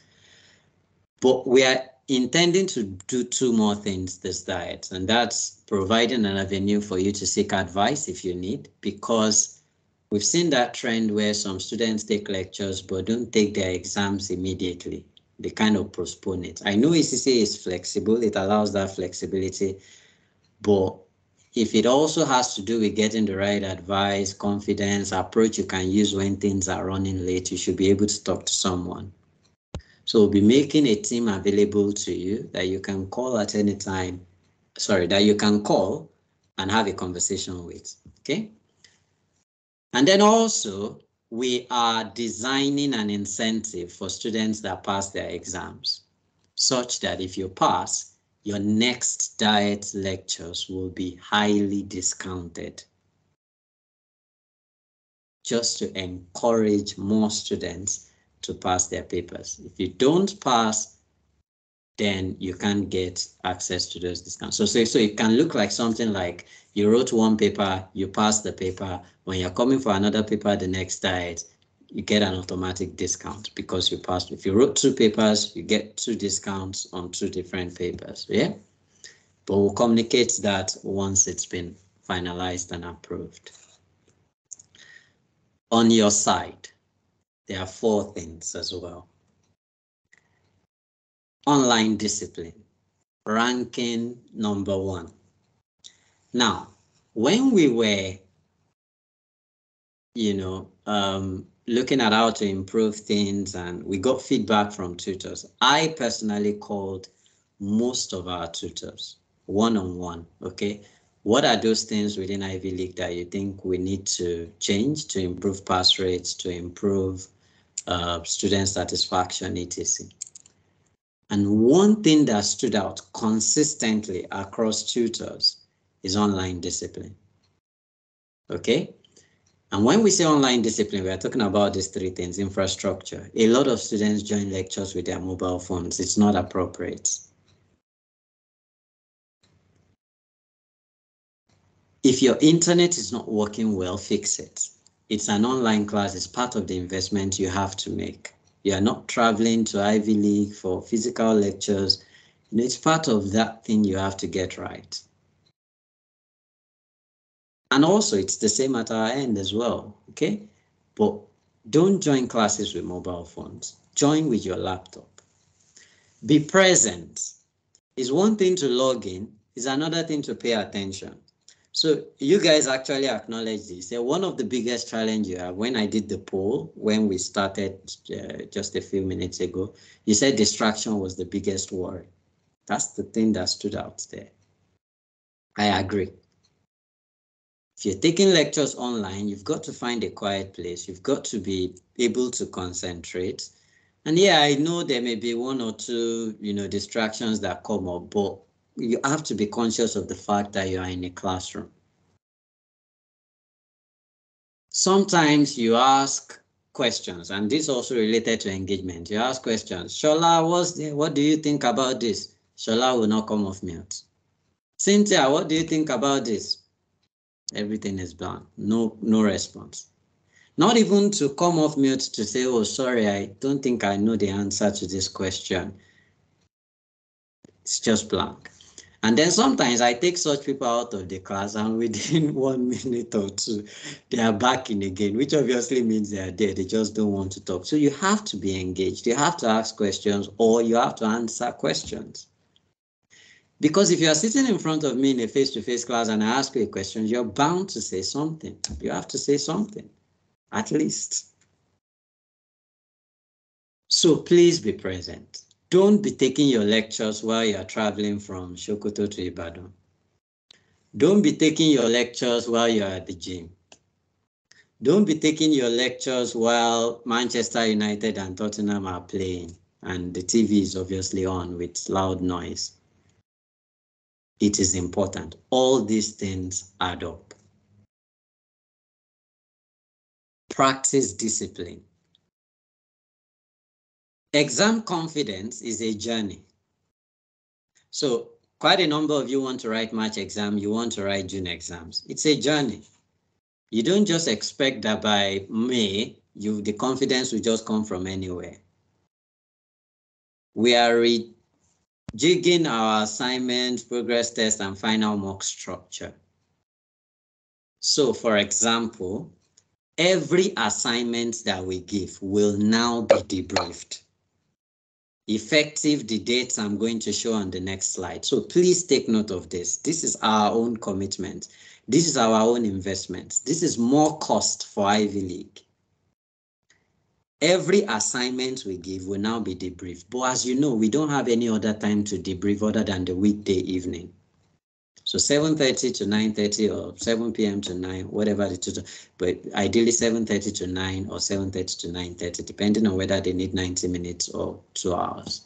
But we are intending to do 2 more things this diet, and that's providing an avenue for you to seek advice if you need, because we've seen that trend where some students take lectures but don't take their exams immediately. They kind of postpone it. I know ECC is flexible, it allows that flexibility, but if it also has to do with getting the right advice, confidence, approach you can use when things are running late, you should be able to talk to someone. So we'll be making a team available to you that you can call at any time, that you can call and have a conversation with, okay? And then also, we are designing an incentive for students that pass their exams. such that if you pass, your next diet lectures will be highly discounted, just to encourage more students to pass their papers. If you don't pass, then you can't get access to those discounts. So it can look like something like you wrote one paper, you passed the paper. When you're coming for another paper the next diet, you get an automatic discount because you passed. If you wrote 2 papers, you get 2 discounts on 2 different papers. Yeah, but we'll communicate that once it's been finalized and approved. On your side, there are 4 things as well. Online discipline, ranking number 1. Now, when we were, looking at how to improve things and we got feedback from tutors, I personally called most of our tutors one-on-one, okay? What are those things within Ivy League that you think we need to change to improve pass rates, to improve student satisfaction, etc.? And one thing that stood out consistently across tutors is online discipline. Okay? And when we say online discipline, we are talking about these 3 things: infrastructure. A lot of students join lectures with their mobile phones. It's not appropriate. If your internet is not working well, fix it. It's an online class. It's part of the investment you have to make. You are not traveling to Ivy League for physical lectures. It's part of that thing you have to get right. And also, it's the same at our end as well, okay? But don't join classes with mobile phones. Join with your laptop. Be present. It's one thing to log in, it's another thing to pay attention. So you guys actually acknowledge this. One of the biggest challenges you have, when I did the poll, when we started just a few minutes ago, you said distraction was the biggest worry. That's the thing that stood out there. I agree. If you're taking lectures online, you've got to find a quiet place. You've got to be able to concentrate. And yeah, I know there may be 1 or 2, distractions that come up, but you have to be conscious of the fact that you are in a classroom. Sometimes you ask questions, and this also related to engagement. You ask questions. Shola, what do you think about this? Shola will not come off mute. Cynthia, what do you think about this? Everything is blank. No response. Not even to come off mute to say, oh, sorry, I don't think I know the answer to this question. It's just blank. And then sometimes I take such people out of the class, and within 1 minute or 2, they are back in again, which obviously means they are there. They just don't want to talk. So you have to be engaged. You have to ask questions, or you have to answer questions. Because if you are sitting in front of me in a face-to-face class and I ask you a question, you're bound to say something. You have to say something, at least. So please be present. Don't be taking your lectures while you're traveling from Sokoto to Ibadan. Don't be taking your lectures while you're at the gym. Don't be taking your lectures while Manchester United and Tottenham are playing and the TV is obviously on with loud noise. It is important. All these things add up. Practice discipline. Exam confidence is a journey. So quite a number of you want to write March exam, you want to write June exams. It's a journey. You don't just expect that by May, the confidence will just come from anywhere. We are rejigging our assignment, progress test, and final mock structure. So for example, every assignment that we give will now be debriefed. Effective the dates I'm going to show on the next slide. So please take note of this. This is our own commitment. This is our own investment. This is more cost for Ivy League. Every assignment we give will now be debriefed. But as you know, we don't have any other time to debrief other than the weekday evening. So 7:30 to 9:30 or 7 p.m. to 9, whatever the tutor, but ideally 7:30 to 9 or 7:30 to 9:30, depending on whether they need 90 minutes or 2 hours.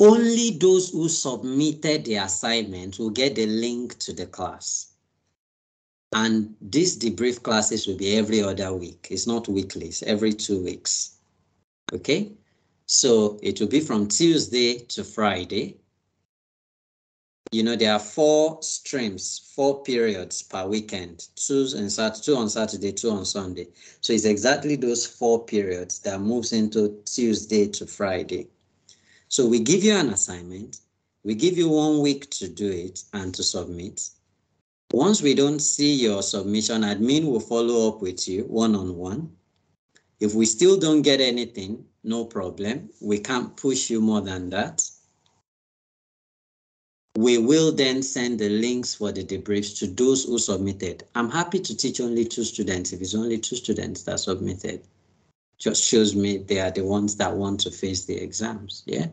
Only those who submitted the assignment will get the link to the class. And these debrief classes will be every other week. It's not weekly, it's every 2 weeks. Okay, so it will be from Tuesday to Friday. You know, there are 4 streams, 4 periods per weekend, 2 on Saturday, 2 on Sunday. So it's exactly those 4 periods that moves into Tuesday to Friday. So we give you an assignment, we give you 1 week to do it and to submit. Once we don't see your submission, admin will follow up with you one-on-one. If we still don't get anything, no problem. We can't push you more than that. We will then send the links for the debriefs to those who submitted. I'm happy to teach only 2 students if it's only 2 students that submitted. Just shows me they are the ones that want to face the exams, yeah?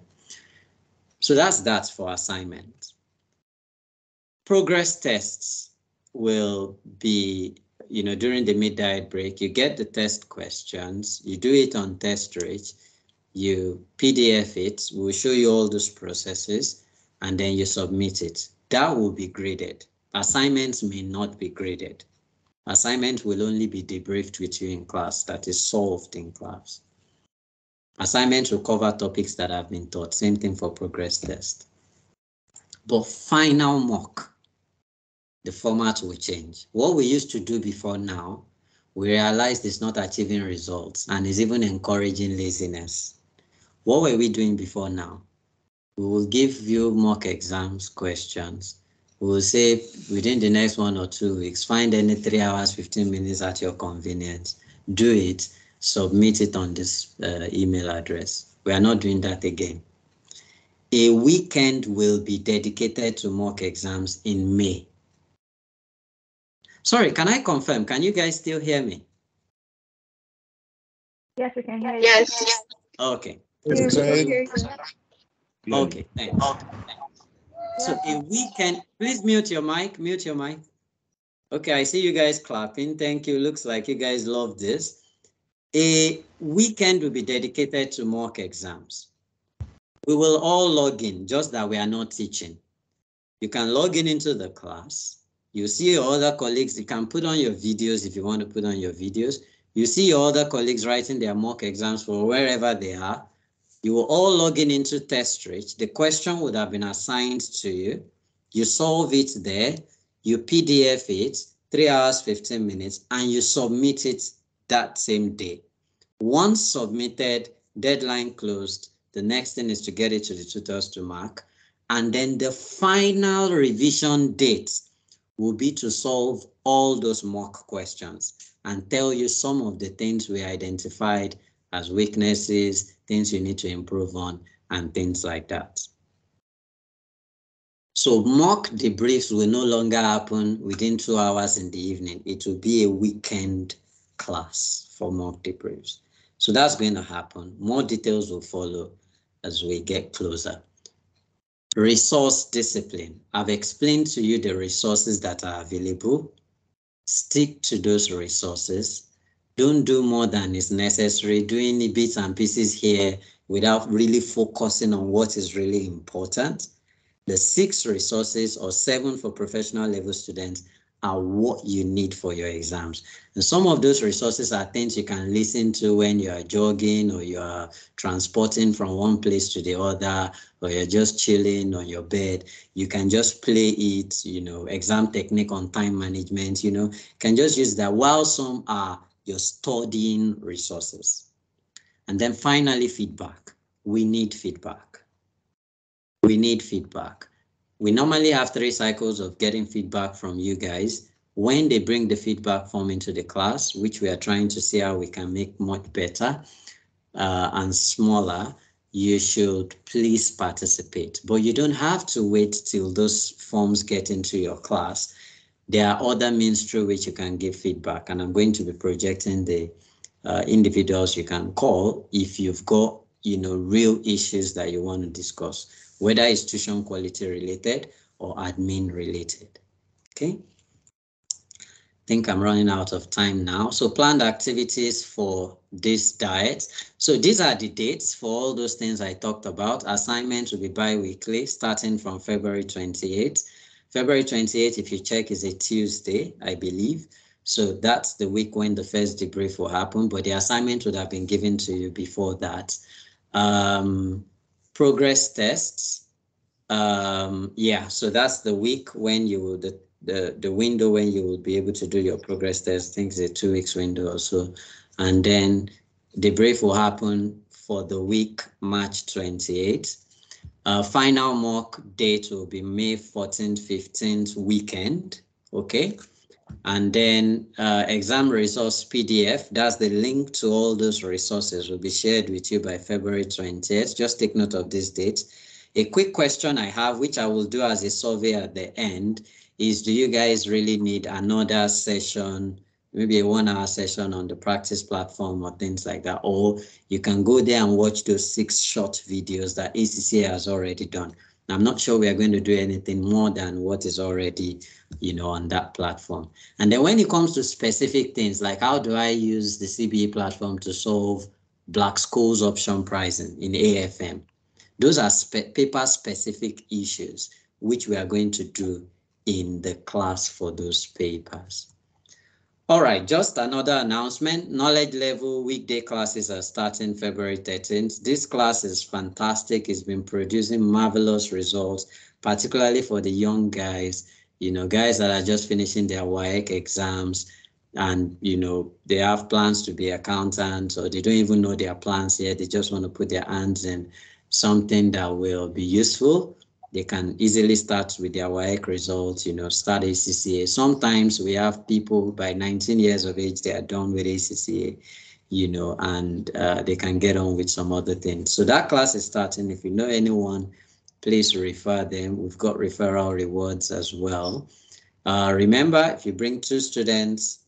So that's that for assignment. Progress tests will be, you know, during the mid-diet break, you get the test questions, you do it on TestRich, you PDF it, we'll show you all those processes, and then you submit it. That will be graded. Assignments may not be graded. Assignment will only be debriefed with you in class, that is solved in class. Assignments will cover topics that have been taught, same thing for progress test. But final mock, the format will change. What we used to do before now, we realized it's not achieving results and is even encouraging laziness. What were we doing before now? We will give you mock exams questions. We will say within the next 1 or 2 weeks, find any 3 hours, 15 minutes at your convenience, do it, submit it on this email address. We are not doing that again. A weekend will be dedicated to mock exams in May. Sorry, can I confirm? Can you guys still hear me?
Yes, we can hear you.
Yes.
Okay.
Yes,
Okay, thanks. So a weekend, please mute your mic, mute your mic. Okay, I see you guys clapping. Thank you. Looks like you guys love this. A weekend will be dedicated to mock exams. We will all log in, just that we are not teaching. You can log in into the class. You see your other colleagues. You can put on your videos if you want to put on your videos. You see your other colleagues writing their mock exams for wherever they are. You will all log in into TestRich. The question would have been assigned to you. You solve it there. You PDF it, 3 hours, 15 minutes, and you submit it that same day. Once submitted, deadline closed. The next thing is to get it to the tutors to mark. And then the final revision date will be to solve all those mock questions and tell you some of the things we identified as weaknesses, things you need to improve on, and things like that. So mock debriefs will no longer happen within 2 hours in the evening. It will be a weekend class for mock debriefs. So that's going to happen. More details will follow as we get closer. Resource discipline. I've explained to you the resources that are available. Stick to those resources. Don't do more than is necessary, doing the bits and pieces here without really focusing on what is really important. The 6 resources or 7 for professional level students are what you need for your exams. And some of those resources are things you can listen to when you are jogging or you are transporting from one place to the other, or you're just chilling on your bed. You can just play it, you know, exam technique on time management, you know, can just use that, while some are your studying resources. And then finally, feedback. We need feedback. We need feedback. We normally have 3 cycles of getting feedback from you guys. When they bring the feedback form into the class, which we are trying to see how we can make much better and smaller, you should please participate. But you don't have to wait till those forms get into your class. There are other means through which you can give feedback, and I'm going to be projecting the individuals you can call if you've got, you know, real issues that you want to discuss, whether it's tuition quality related or admin related. Okay. think I'm running out of time now. So planned activities for this diet. So these are the dates for all those things I talked about. Assignments will be bi-weekly starting from February 28th. February 28th, if you check, is a Tuesday, I believe. So that's the week when the first debrief will happen, but the assignment would have been given to you before that. Progress tests. Yeah, so that's the week when you will, the window when you will be able to do your progress test. I think it's a 2 weeks window or so. And then the brief will happen for the week March 28th. Final mock date will be May 14th, 15th weekend. Okay. And then exam resource PDF, that's the link to all those resources, will be shared with you by February 20th. Just take note of this date. A quick question I have, which I will do as a survey at the end, is do you guys really need another session, maybe a 1-hour session on the practice platform or things like that? Or you can go there and watch those 6 short videos that ACCA has already done. I'm not sure we are going to do anything more than what is already, on that platform. And then when it comes to specific things, like how do I use the CBE platform to solve Black Scholes option pricing in AFM? Those are paper-specific issues, which we are going to do in the class for those papers. All right, just another announcement. Knowledge level weekday classes are starting February 13th. This class is fantastic. It's been producing marvelous results, particularly for the young guys, guys that are just finishing their WAEC exams and, they have plans to be accountants, or they don't even know their plans yet. They just want to put their hands in something that will be useful. They can easily start with their WAEC results, start ACCA. Sometimes we have people by 19 years of age, they are done with ACCA, and they can get on with some other things. So that class is starting. If you know anyone, please refer them. We've got referral rewards as well. Remember, if you bring 2 students,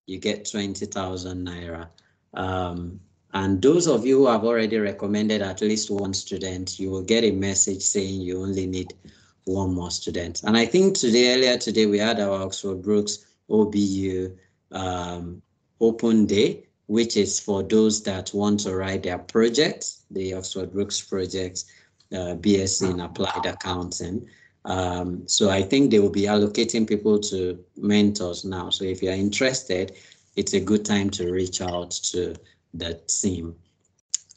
you get 20,000 Naira. And those of you who have already recommended at least 1 student, you will get a message saying you only need 1 more student. And I think earlier today, we had our Oxford Brookes OBU open day, which is for those that want to write their projects, the Oxford Brookes projects, BSc in Applied Accounting. So I think they will be allocating people to mentors now. So if you're interested, it's a good time to reach out to the team.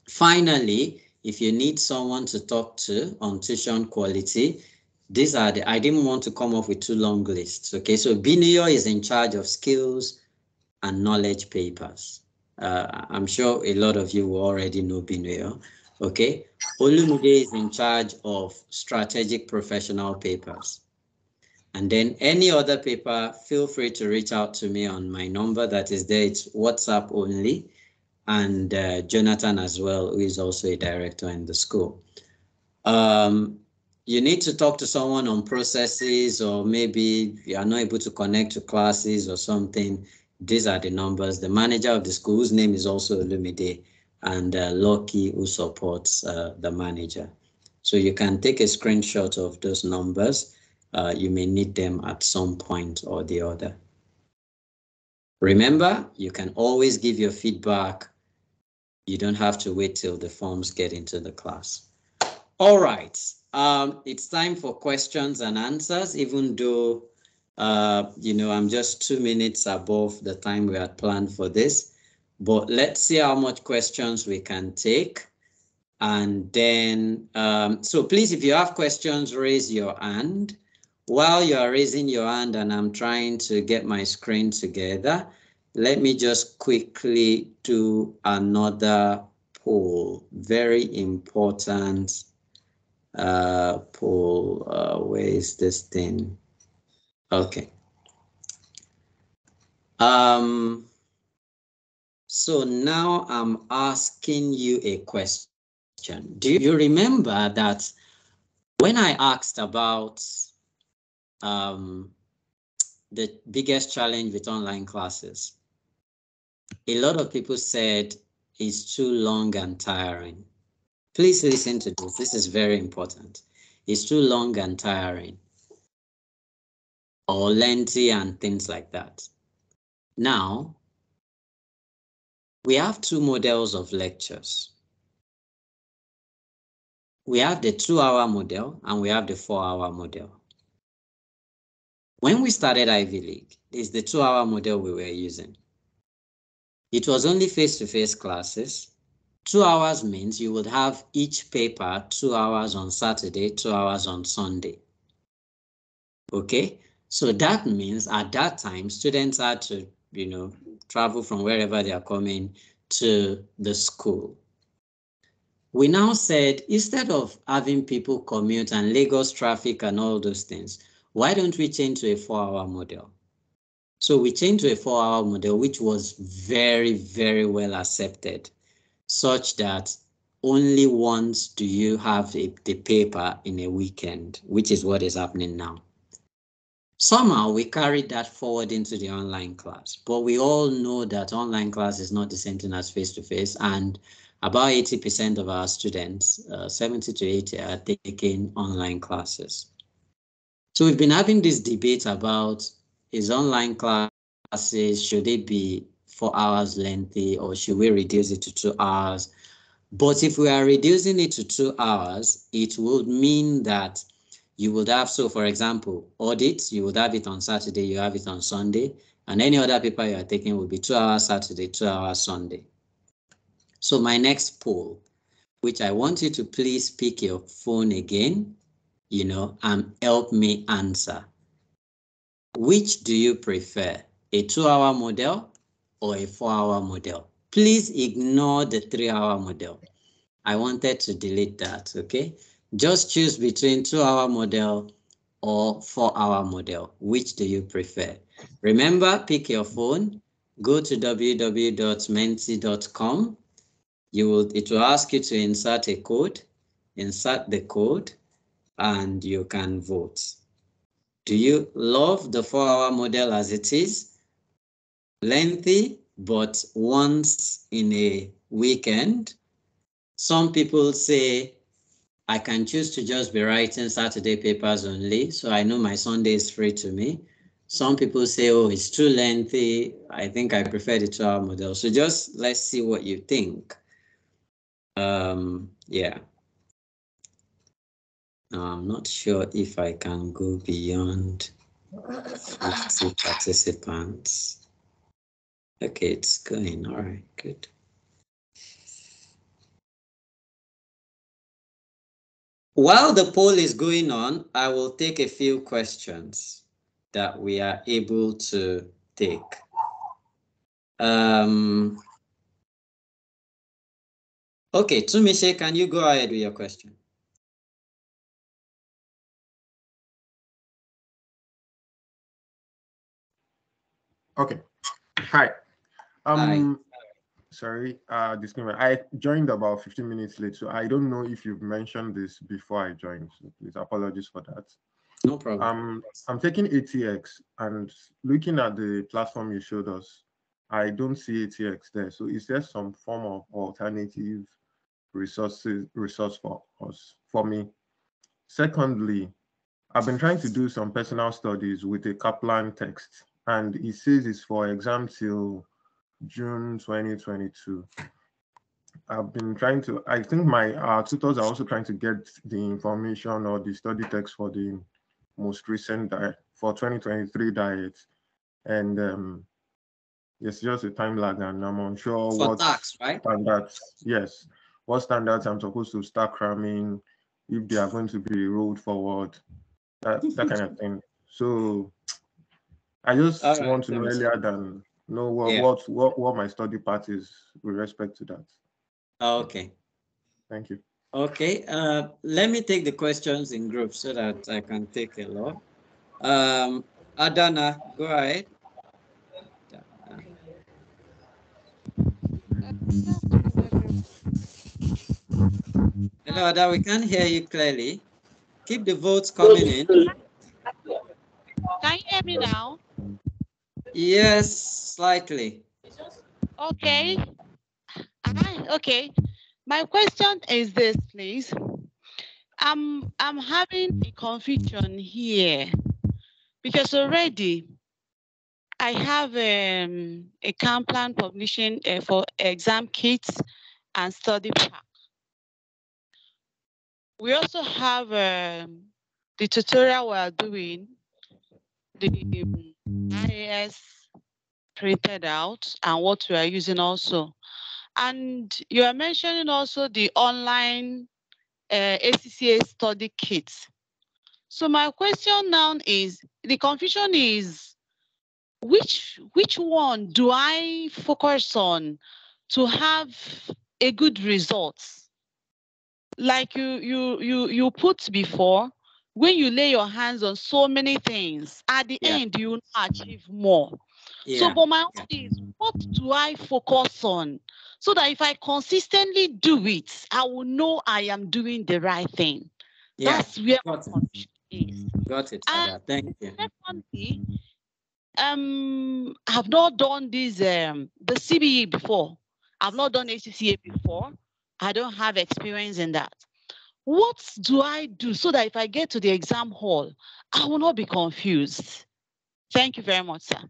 Finally, if you need someone to talk to on tuition quality, these are I didn't want to come up with too long lists. Okay, so Biniyo is in charge of skills and knowledge papers. I'm sure a lot of you will already know Biniyo. Okay, Olumide is in charge of strategic professional papers. And then any other paper, feel free to reach out to me on my number that is there. It's WhatsApp only. And Jonathan as well, who is also a director in the school. You need to talk to someone on processes, or maybe you are not able to connect to classes or something. These are the numbers. The manager of the school, whose name is also Olumide, and Lucky, who supports the manager. So you can take a screenshot of those numbers. You may need them at some point or the other. Remember, you can always give your feedback. You don't have to wait till the forms get into the class. All right, it's time for questions and answers, even though, I'm just 2 minutes above the time we had planned for this. But let's see how much questions we can take. And then, so please, if you have questions, raise your hand. While you are raising your hand and I'm trying to get my screen together, let me just quickly do another poll. Very important poll. Where is this thing? Okay. So now I'm asking you a question. Do you remember that when I asked about the biggest challenge with online classes, a lot of people said it's too long and tiring. Please listen to this. This is very important. It's too long and tiring, or lengthy and things like that. Now, we have two models of lectures. We have the 2-hour model and we have the 4-hour model. When we started Ivy League, it's the 2-hour model we were using. It was only face-to-face classes. 2 hours means you would have each paper 2 hours on Saturday, 2 hours on Sunday. Okay, so that means at that time, students had to, travel from wherever they are coming to the school. We now said, instead of having people commute and Lagos traffic and all those things, why don't we change to a 4-hour model? So we changed to a 4-hour model, which was very, very well accepted, such that only once do you have the paper in a weekend, which is what is happening now. Somehow we carried that forward into the online class, but we all know that online class is not the same thing as face-to-face, and about 80% of our students, 70 to 80, are taking online classes. So we've been having this debate about, is online classes, should it be 4 hours lengthy or should we reduce it to 2 hours? But if we are reducing it to 2 hours, it would mean that you would have, so for example, audit, you would have it on Saturday, you have it on Sunday, and any other paper you are taking will be 2 hours Saturday, 2 hours Sunday. So my next poll, which I want you to please pick your phone again, and help me answer. Which do you prefer, a 2-hour model or a 4-hour model? Please ignore the 3-hour model. I wanted to delete that, okay? Just choose between 2-hour model or 4-hour model. Which do you prefer? Remember, pick your phone, go to www.menti.com. It will ask you to insert a code, insert the code, and you can vote. Do you love the 4-hour model as it is? Lengthy, but once in a weekend. Some people say, I can choose to just be writing Saturday papers only, so I know my Sunday is free to me. Some people say, oh, it's too lengthy. I think I prefer the 2-hour model. So just let's see what you think. Yeah. I'm not sure if I can go beyond 50 participants. Okay, it's going. All right, good. While the poll is going on, I will take a few questions that we are able to take. Okay, Tumise, can you go ahead with your question?
Okay. Hi.
Hi.
Sorry, disclaimer. I joined about 15 minutes late, so I don't know if you've mentioned this before I joined. So please apologies for that.
No problem.
I'm taking ATX and looking at the platform you showed us, I don't see ATX there. So is there some form of alternative resource for us, for me? Secondly, I've been trying to do some personal studies with a Kaplan text, and it says it's for exam till June 2022. I've been trying to, I think my tutors are also trying to get the information or the study text for the most recent for 2023 diet. And it's just a time lag, and I'm unsure
for
what
tax, right?
Standards, yes, what standards I'm supposed to start cramming, if they are going to be rolled forward, that kind of thing. So I just want to know earlier than know what my study part is with respect to that.
Okay.
Thank you.
Okay, let me take the questions in groups so that I can take a lot. Adana, go ahead. Hello, Ada, we can't hear you clearly. Keep the votes coming in.
Can you hear me now?
Yes, slightly.
Okay. Okay. My question is this, please. I'm having a confusion here because already I have a camp plan publishing for exam kits and study pack. We also have the tutorial we are doing, the IAS printed out and what we are using also. And you are mentioning also the online ACCA study kits. So my question now is, the confusion is, which one do I focus on to have a good result? Like you put before, when you lay your hands on so many things, at the end you will achieve more. So, but my own is, what do I focus on so that if I consistently do it, I will know I am doing the right thing. That's where my confusion is.
Got it, Ada. Thank you.
Secondly, I've not done this the CBE before. I've not done ACCA before. I don't have experience in that. What do I do so that if I get to the exam hall, I will not be confused? Thank you very much, sir.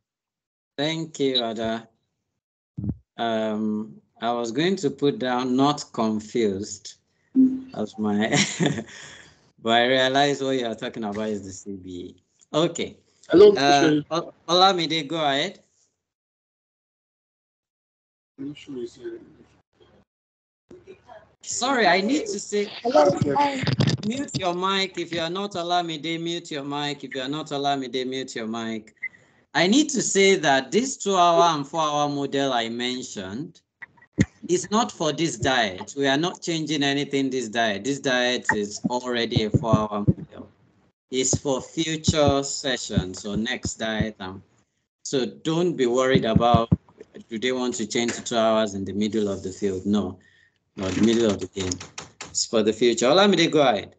Thank you, Ada. I was going to put down not confused as my, but I realized what you are talking about is the CBE. Okay.
Hello,
Olamide, go ahead. Sorry, I need to say, mute your mic. If you are not Olamide, mute your mic. If you are not Olamide, mute your mic. I need to say that this 2-hour and 4-hour model I mentioned is not for this diet. We are not changing anything this diet. This diet is already a 4-hour model. It's for future sessions or next diet. So don't be worried about, do they want to change to 2 hours in the middle of the field? No, not the middle of the game. It's for the future. Olamide, go ahead.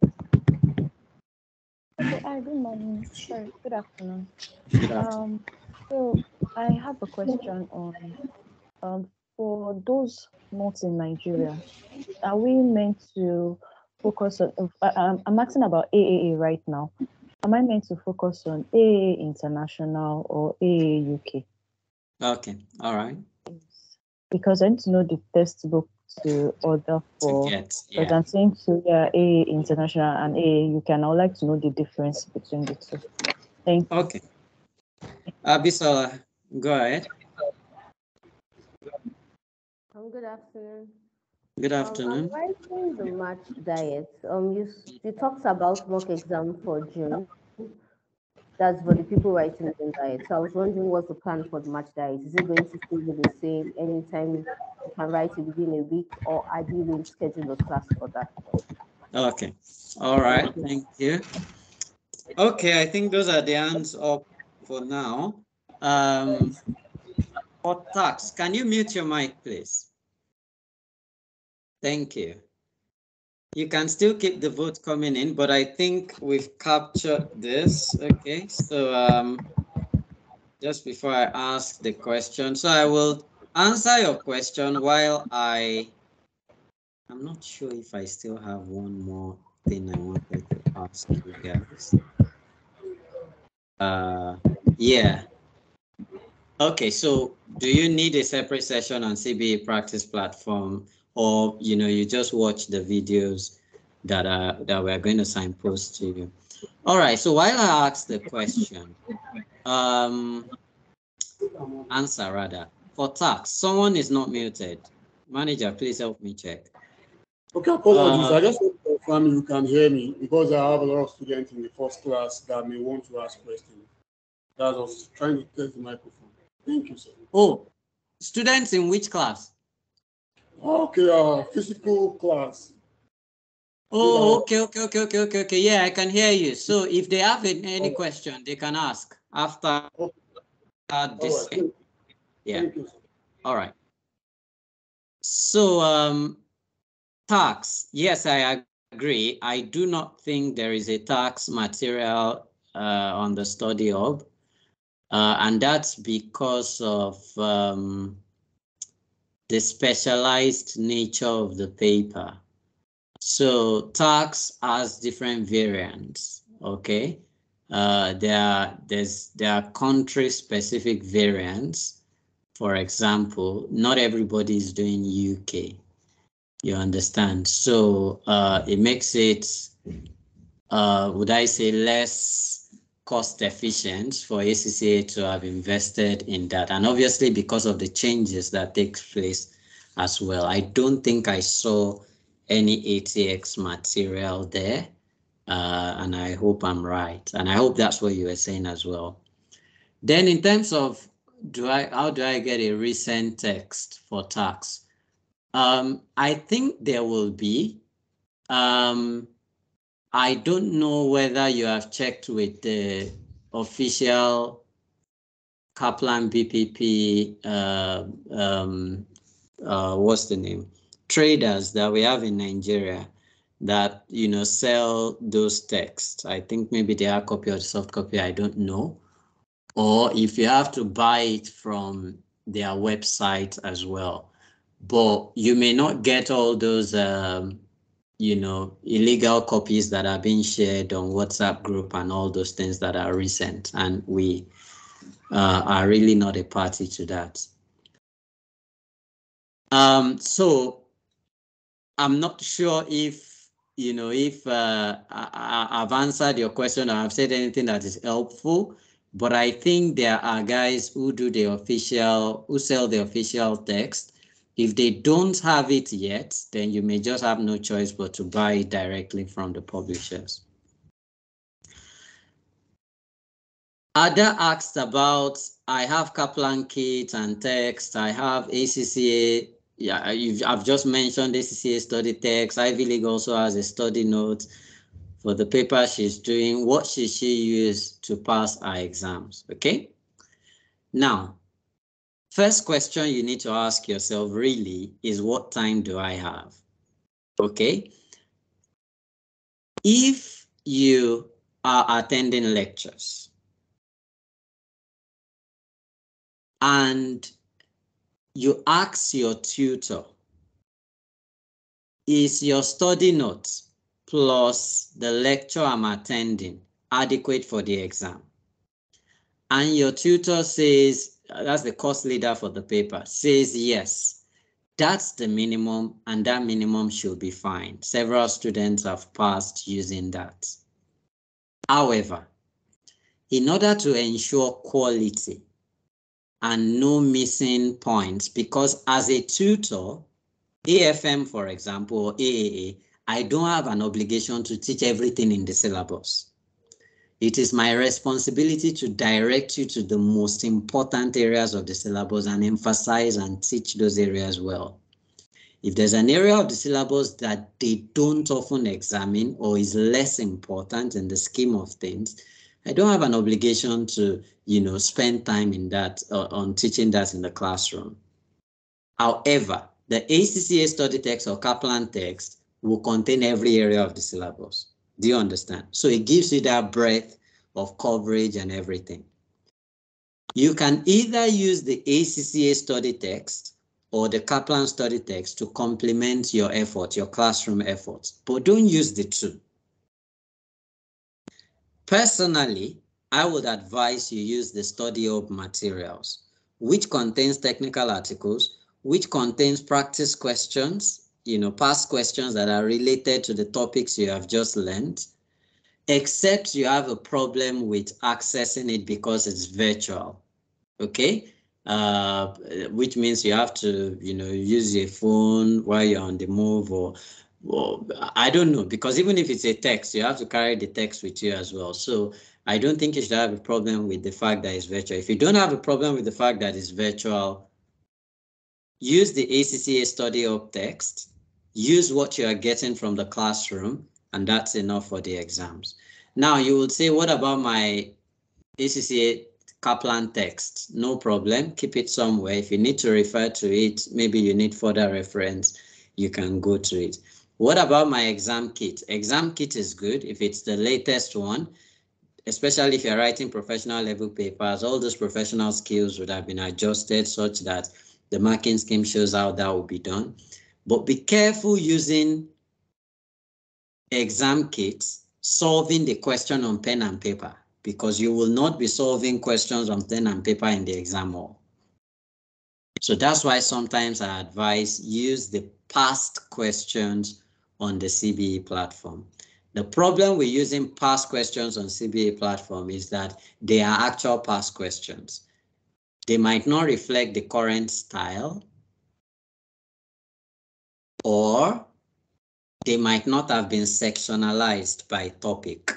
Good morning. Sorry, good afternoon.
Good afternoon.
So I have a question on for those not in Nigeria, are we meant to focus on? I'm asking about AAA right now. Am I meant to focus on AAA International or AAA UK?
Okay, all right.
Because I need to know the textbook to order for. Because I'm saying to AAA International and AAA UK, and I would like to know the difference between the two. Thank you.
Okay. Abisola, go ahead.
Good afternoon.
Good afternoon.
I'm writing the March diet. You talked about mock exam for June. That's for the people writing the diet. So I was wondering, what's the plan for the March diet? Is it going to still be the same? Anytime you can write it within a week, or are you going to schedule a class for that?
Okay. All right. Thank you. Okay, I think those are the hands up for now. For tax, can you mute your mic, please? Thank you. You can still keep the vote coming in, but I think we've captured this. Okay, so just before I ask the question, so I will answer your question while I'm not sure if I still have one more thing I wanted to ask you guys. Yeah. Okay, so do you need a separate session on CBE practice platform, or you just watch the videos that we're going to signpost to you? All right, so while I ask the question, answer rather, for tax, someone is not muted. Manager, please help me check.
Okay, apologies. I just want to confirm you can hear me, because I have a lot of students in the first class that may want to ask questions. That I was trying to test the microphone. Thank you, sir.
Oh, students in which class?
Okay, physical class.
Oh, okay. Yeah, I can hear you. So if they have any question, they can ask after this.
Right.
Yeah. All right. So tax, yes, I agree. I do not think there is a tax material on the study hub. And that's because of the specialized nature of the paper. So tax has different variants, okay? there are country-specific variants. For example, not everybody is doing UK. You understand? So it makes it, would I say, less cost efficient for ACCA to have invested in that. And obviously because of the changes that take place as well. I don't think I saw any ATX material there. And I hope I'm right. And I hope that's what you were saying as well. Then in terms of how do I get a recent text for tax? I think there will be. I don't know whether you have checked with the official Kaplan BPP, what's the name? Traders that we have in Nigeria that, you know, sell those texts. I think maybe they are copy or the soft copy, I don't know. Or if you have to buy it from their website as well. But you may not get all those, you know, illegal copies that are being shared on WhatsApp group and all those things that are recent. And we are really not a party to that. So I'm not sure if, you know, if I've answered your question or I've said anything that is helpful, but I think there are guys who do the official, who sell the official text. If they don't have it yet, then you may just have no choice but to buy it directly from the publishers. Ada asked about, I have Kaplan kit and text, I have ACCA, yeah, I've just mentioned ACCA study text. Ivy League also has a study note for the paper she's doing. What should she use to pass her exams? Okay. Now, first question you need to ask yourself really is, what time do I have? Okay. If you are attending lectures and you ask your tutor, is your study notes plus the lecture I'm attending adequate for the exam? And your tutor says, that's the course leader for the paper, says yes, that's the minimum and that minimum should be fine. Several students have passed using that. However, in order to ensure quality and no missing points, because as a tutor, AFM, for example, or AAA, I don't have an obligation to teach everything in the syllabus. It is my responsibility to direct you to the most important areas of the syllabus and emphasize and teach those areas well. If there's an area of the syllabus that they don't often examine or is less important in the scheme of things, I don't have an obligation to, you know, spend time in that on teaching that in the classroom. However, the ACCA study text or Kaplan text will contain every area of the syllabus. Do you understand? So it gives you that breadth of coverage and everything. You can either use the ACCA study text or the Kaplan study text to complement your effort, your classroom efforts, but don't use the two. Personally, I would advise you use the Study Hub materials, which contains technical articles, which contains practice questions, you know, past questions that are related to the topics you have just learned, except you have a problem with accessing it because it's virtual, okay? Which means you have to, you know, use your phone while you're on the move, or I don't know, because even if it's a text, you have to carry the text with you as well. So I don't think you should have a problem with the fact that it's virtual. If you don't have a problem with the fact that it's virtual, use the ACCA Study Hub text, use what you are getting from the classroom, and that's enough for the exams. Now you will say, what about my ACCA Kaplan text? No problem, keep it somewhere. If you need to refer to it, maybe you need further reference, you can go to it. What about my exam kit? Exam kit is good if it's the latest one, especially if you're writing professional level papers. All those professional skills would have been adjusted such that the marking scheme shows how that will be done. But be careful using exam kits, solving the question on pen and paper, because you will not be solving questions on pen and paper in the exam hall. So that's why sometimes I advise use the past questions on the CBE platform. The problem with using past questions on CBE platform is that they are actual past questions. They might not reflect the current style, or they might not have been sectionalized by topic.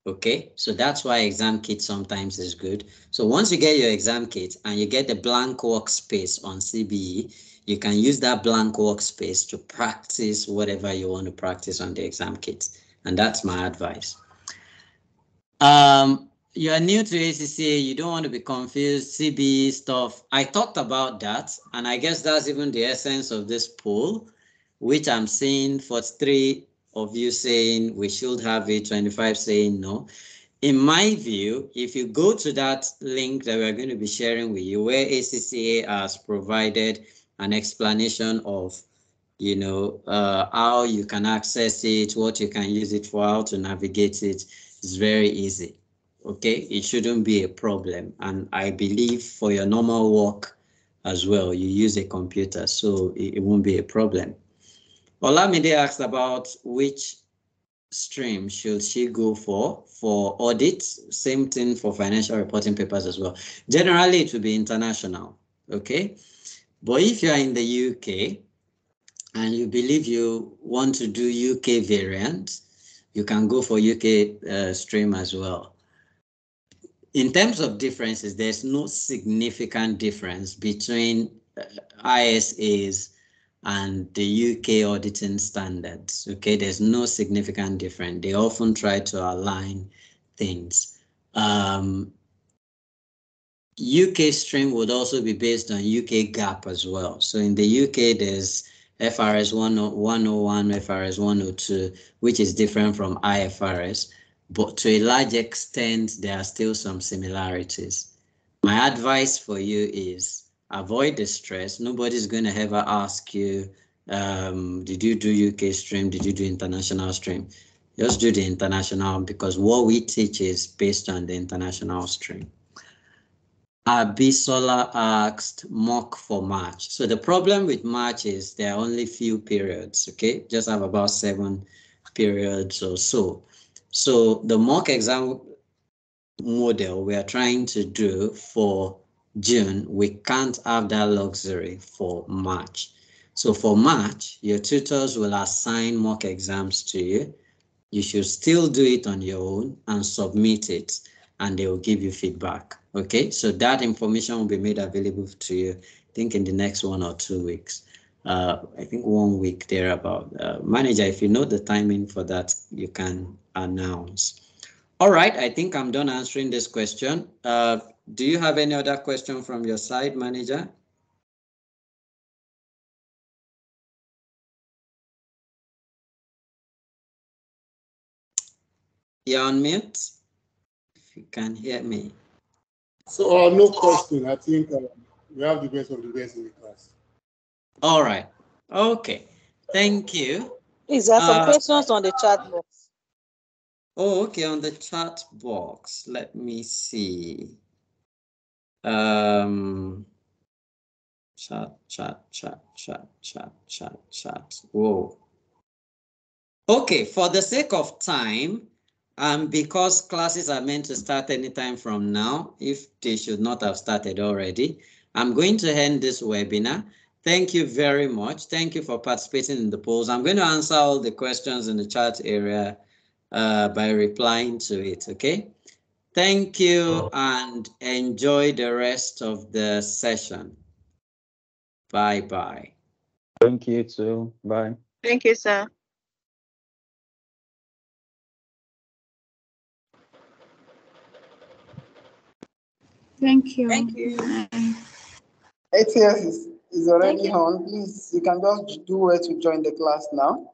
Okay, so that's why exam kit sometimes is good. So once you get your exam kit and you get the blank workspace on CBE, you can use that blank workspace to practice whatever you want to practice on the exam kit. And that's my advice. You are new to ACCA, you don't want to be confused, CBE stuff. I talked about that, and I guess that's even the essence of this poll, which I'm seeing 43 of you saying we should have it, 25 saying no. In my view, if you go to that link that we're going to be sharing with you, where ACCA has provided an explanation of, you know, how you can access it, what you can use it for, how to navigate it, it's very easy. Okay, it shouldn't be a problem. And I believe for your normal work as well, you use a computer, so it won't be a problem. Olamide asked about which stream should she go for audit. Same thing for financial reporting papers as well. Generally, it will be international, okay? But if you are in the UK and you believe you want to do UK variant, you can go for UK stream as well. In terms of differences, there's no significant difference between ISAs and the UK auditing standards. Okay, there's no significant difference. They often try to align things. UK stream would also be based on UK GAAP as well. So in the UK, there's FRS 101, FRS 102, which is different from IFRS. But to a large extent, there are still some similarities. My advice for you is avoid the stress. Nobody's going to ever ask you, did you do UK stream? Did you do international stream? Just do the international, because what we teach is based on the international stream. Abisola asked mock for March. So the problem with March is there are only few periods, okay? Just have about 7 periods or so. So the mock exam model we are trying to do for June, we can't have that luxury for March. So for March, your tutors will assign mock exams to you. You should still do it on your own and submit it, and they will give you feedback. Okay, so that information will be made available to you, I think in the next 1 or 2 weeks. I think 1 week thereabout. Manager, if you know the timing for that, you can announce. All right, I think I'm done answering this question. Do you have any other question from your side, Manager? You're on mute, if you can hear me.
So no question. I think we have the best of the best in the class.
All right. Okay. Thank you.
Please, there are some questions on the chat box.
Oh, okay. On the chat box, let me see. Chat. Whoa. Okay. For the sake of time, because classes are meant to start anytime from now, if they should not have started already, I'm going to end this webinar. Thank you very much. Thank you for participating in the polls. I'm going to answer all the questions in the chat area by replying to it, okay? Thank you and enjoy the rest of the session. Bye-bye.
Thank you too. Bye.
Thank you, sir.
Thank you.
Thank you.
ATS is already on. Please, you can just do it to join the class now.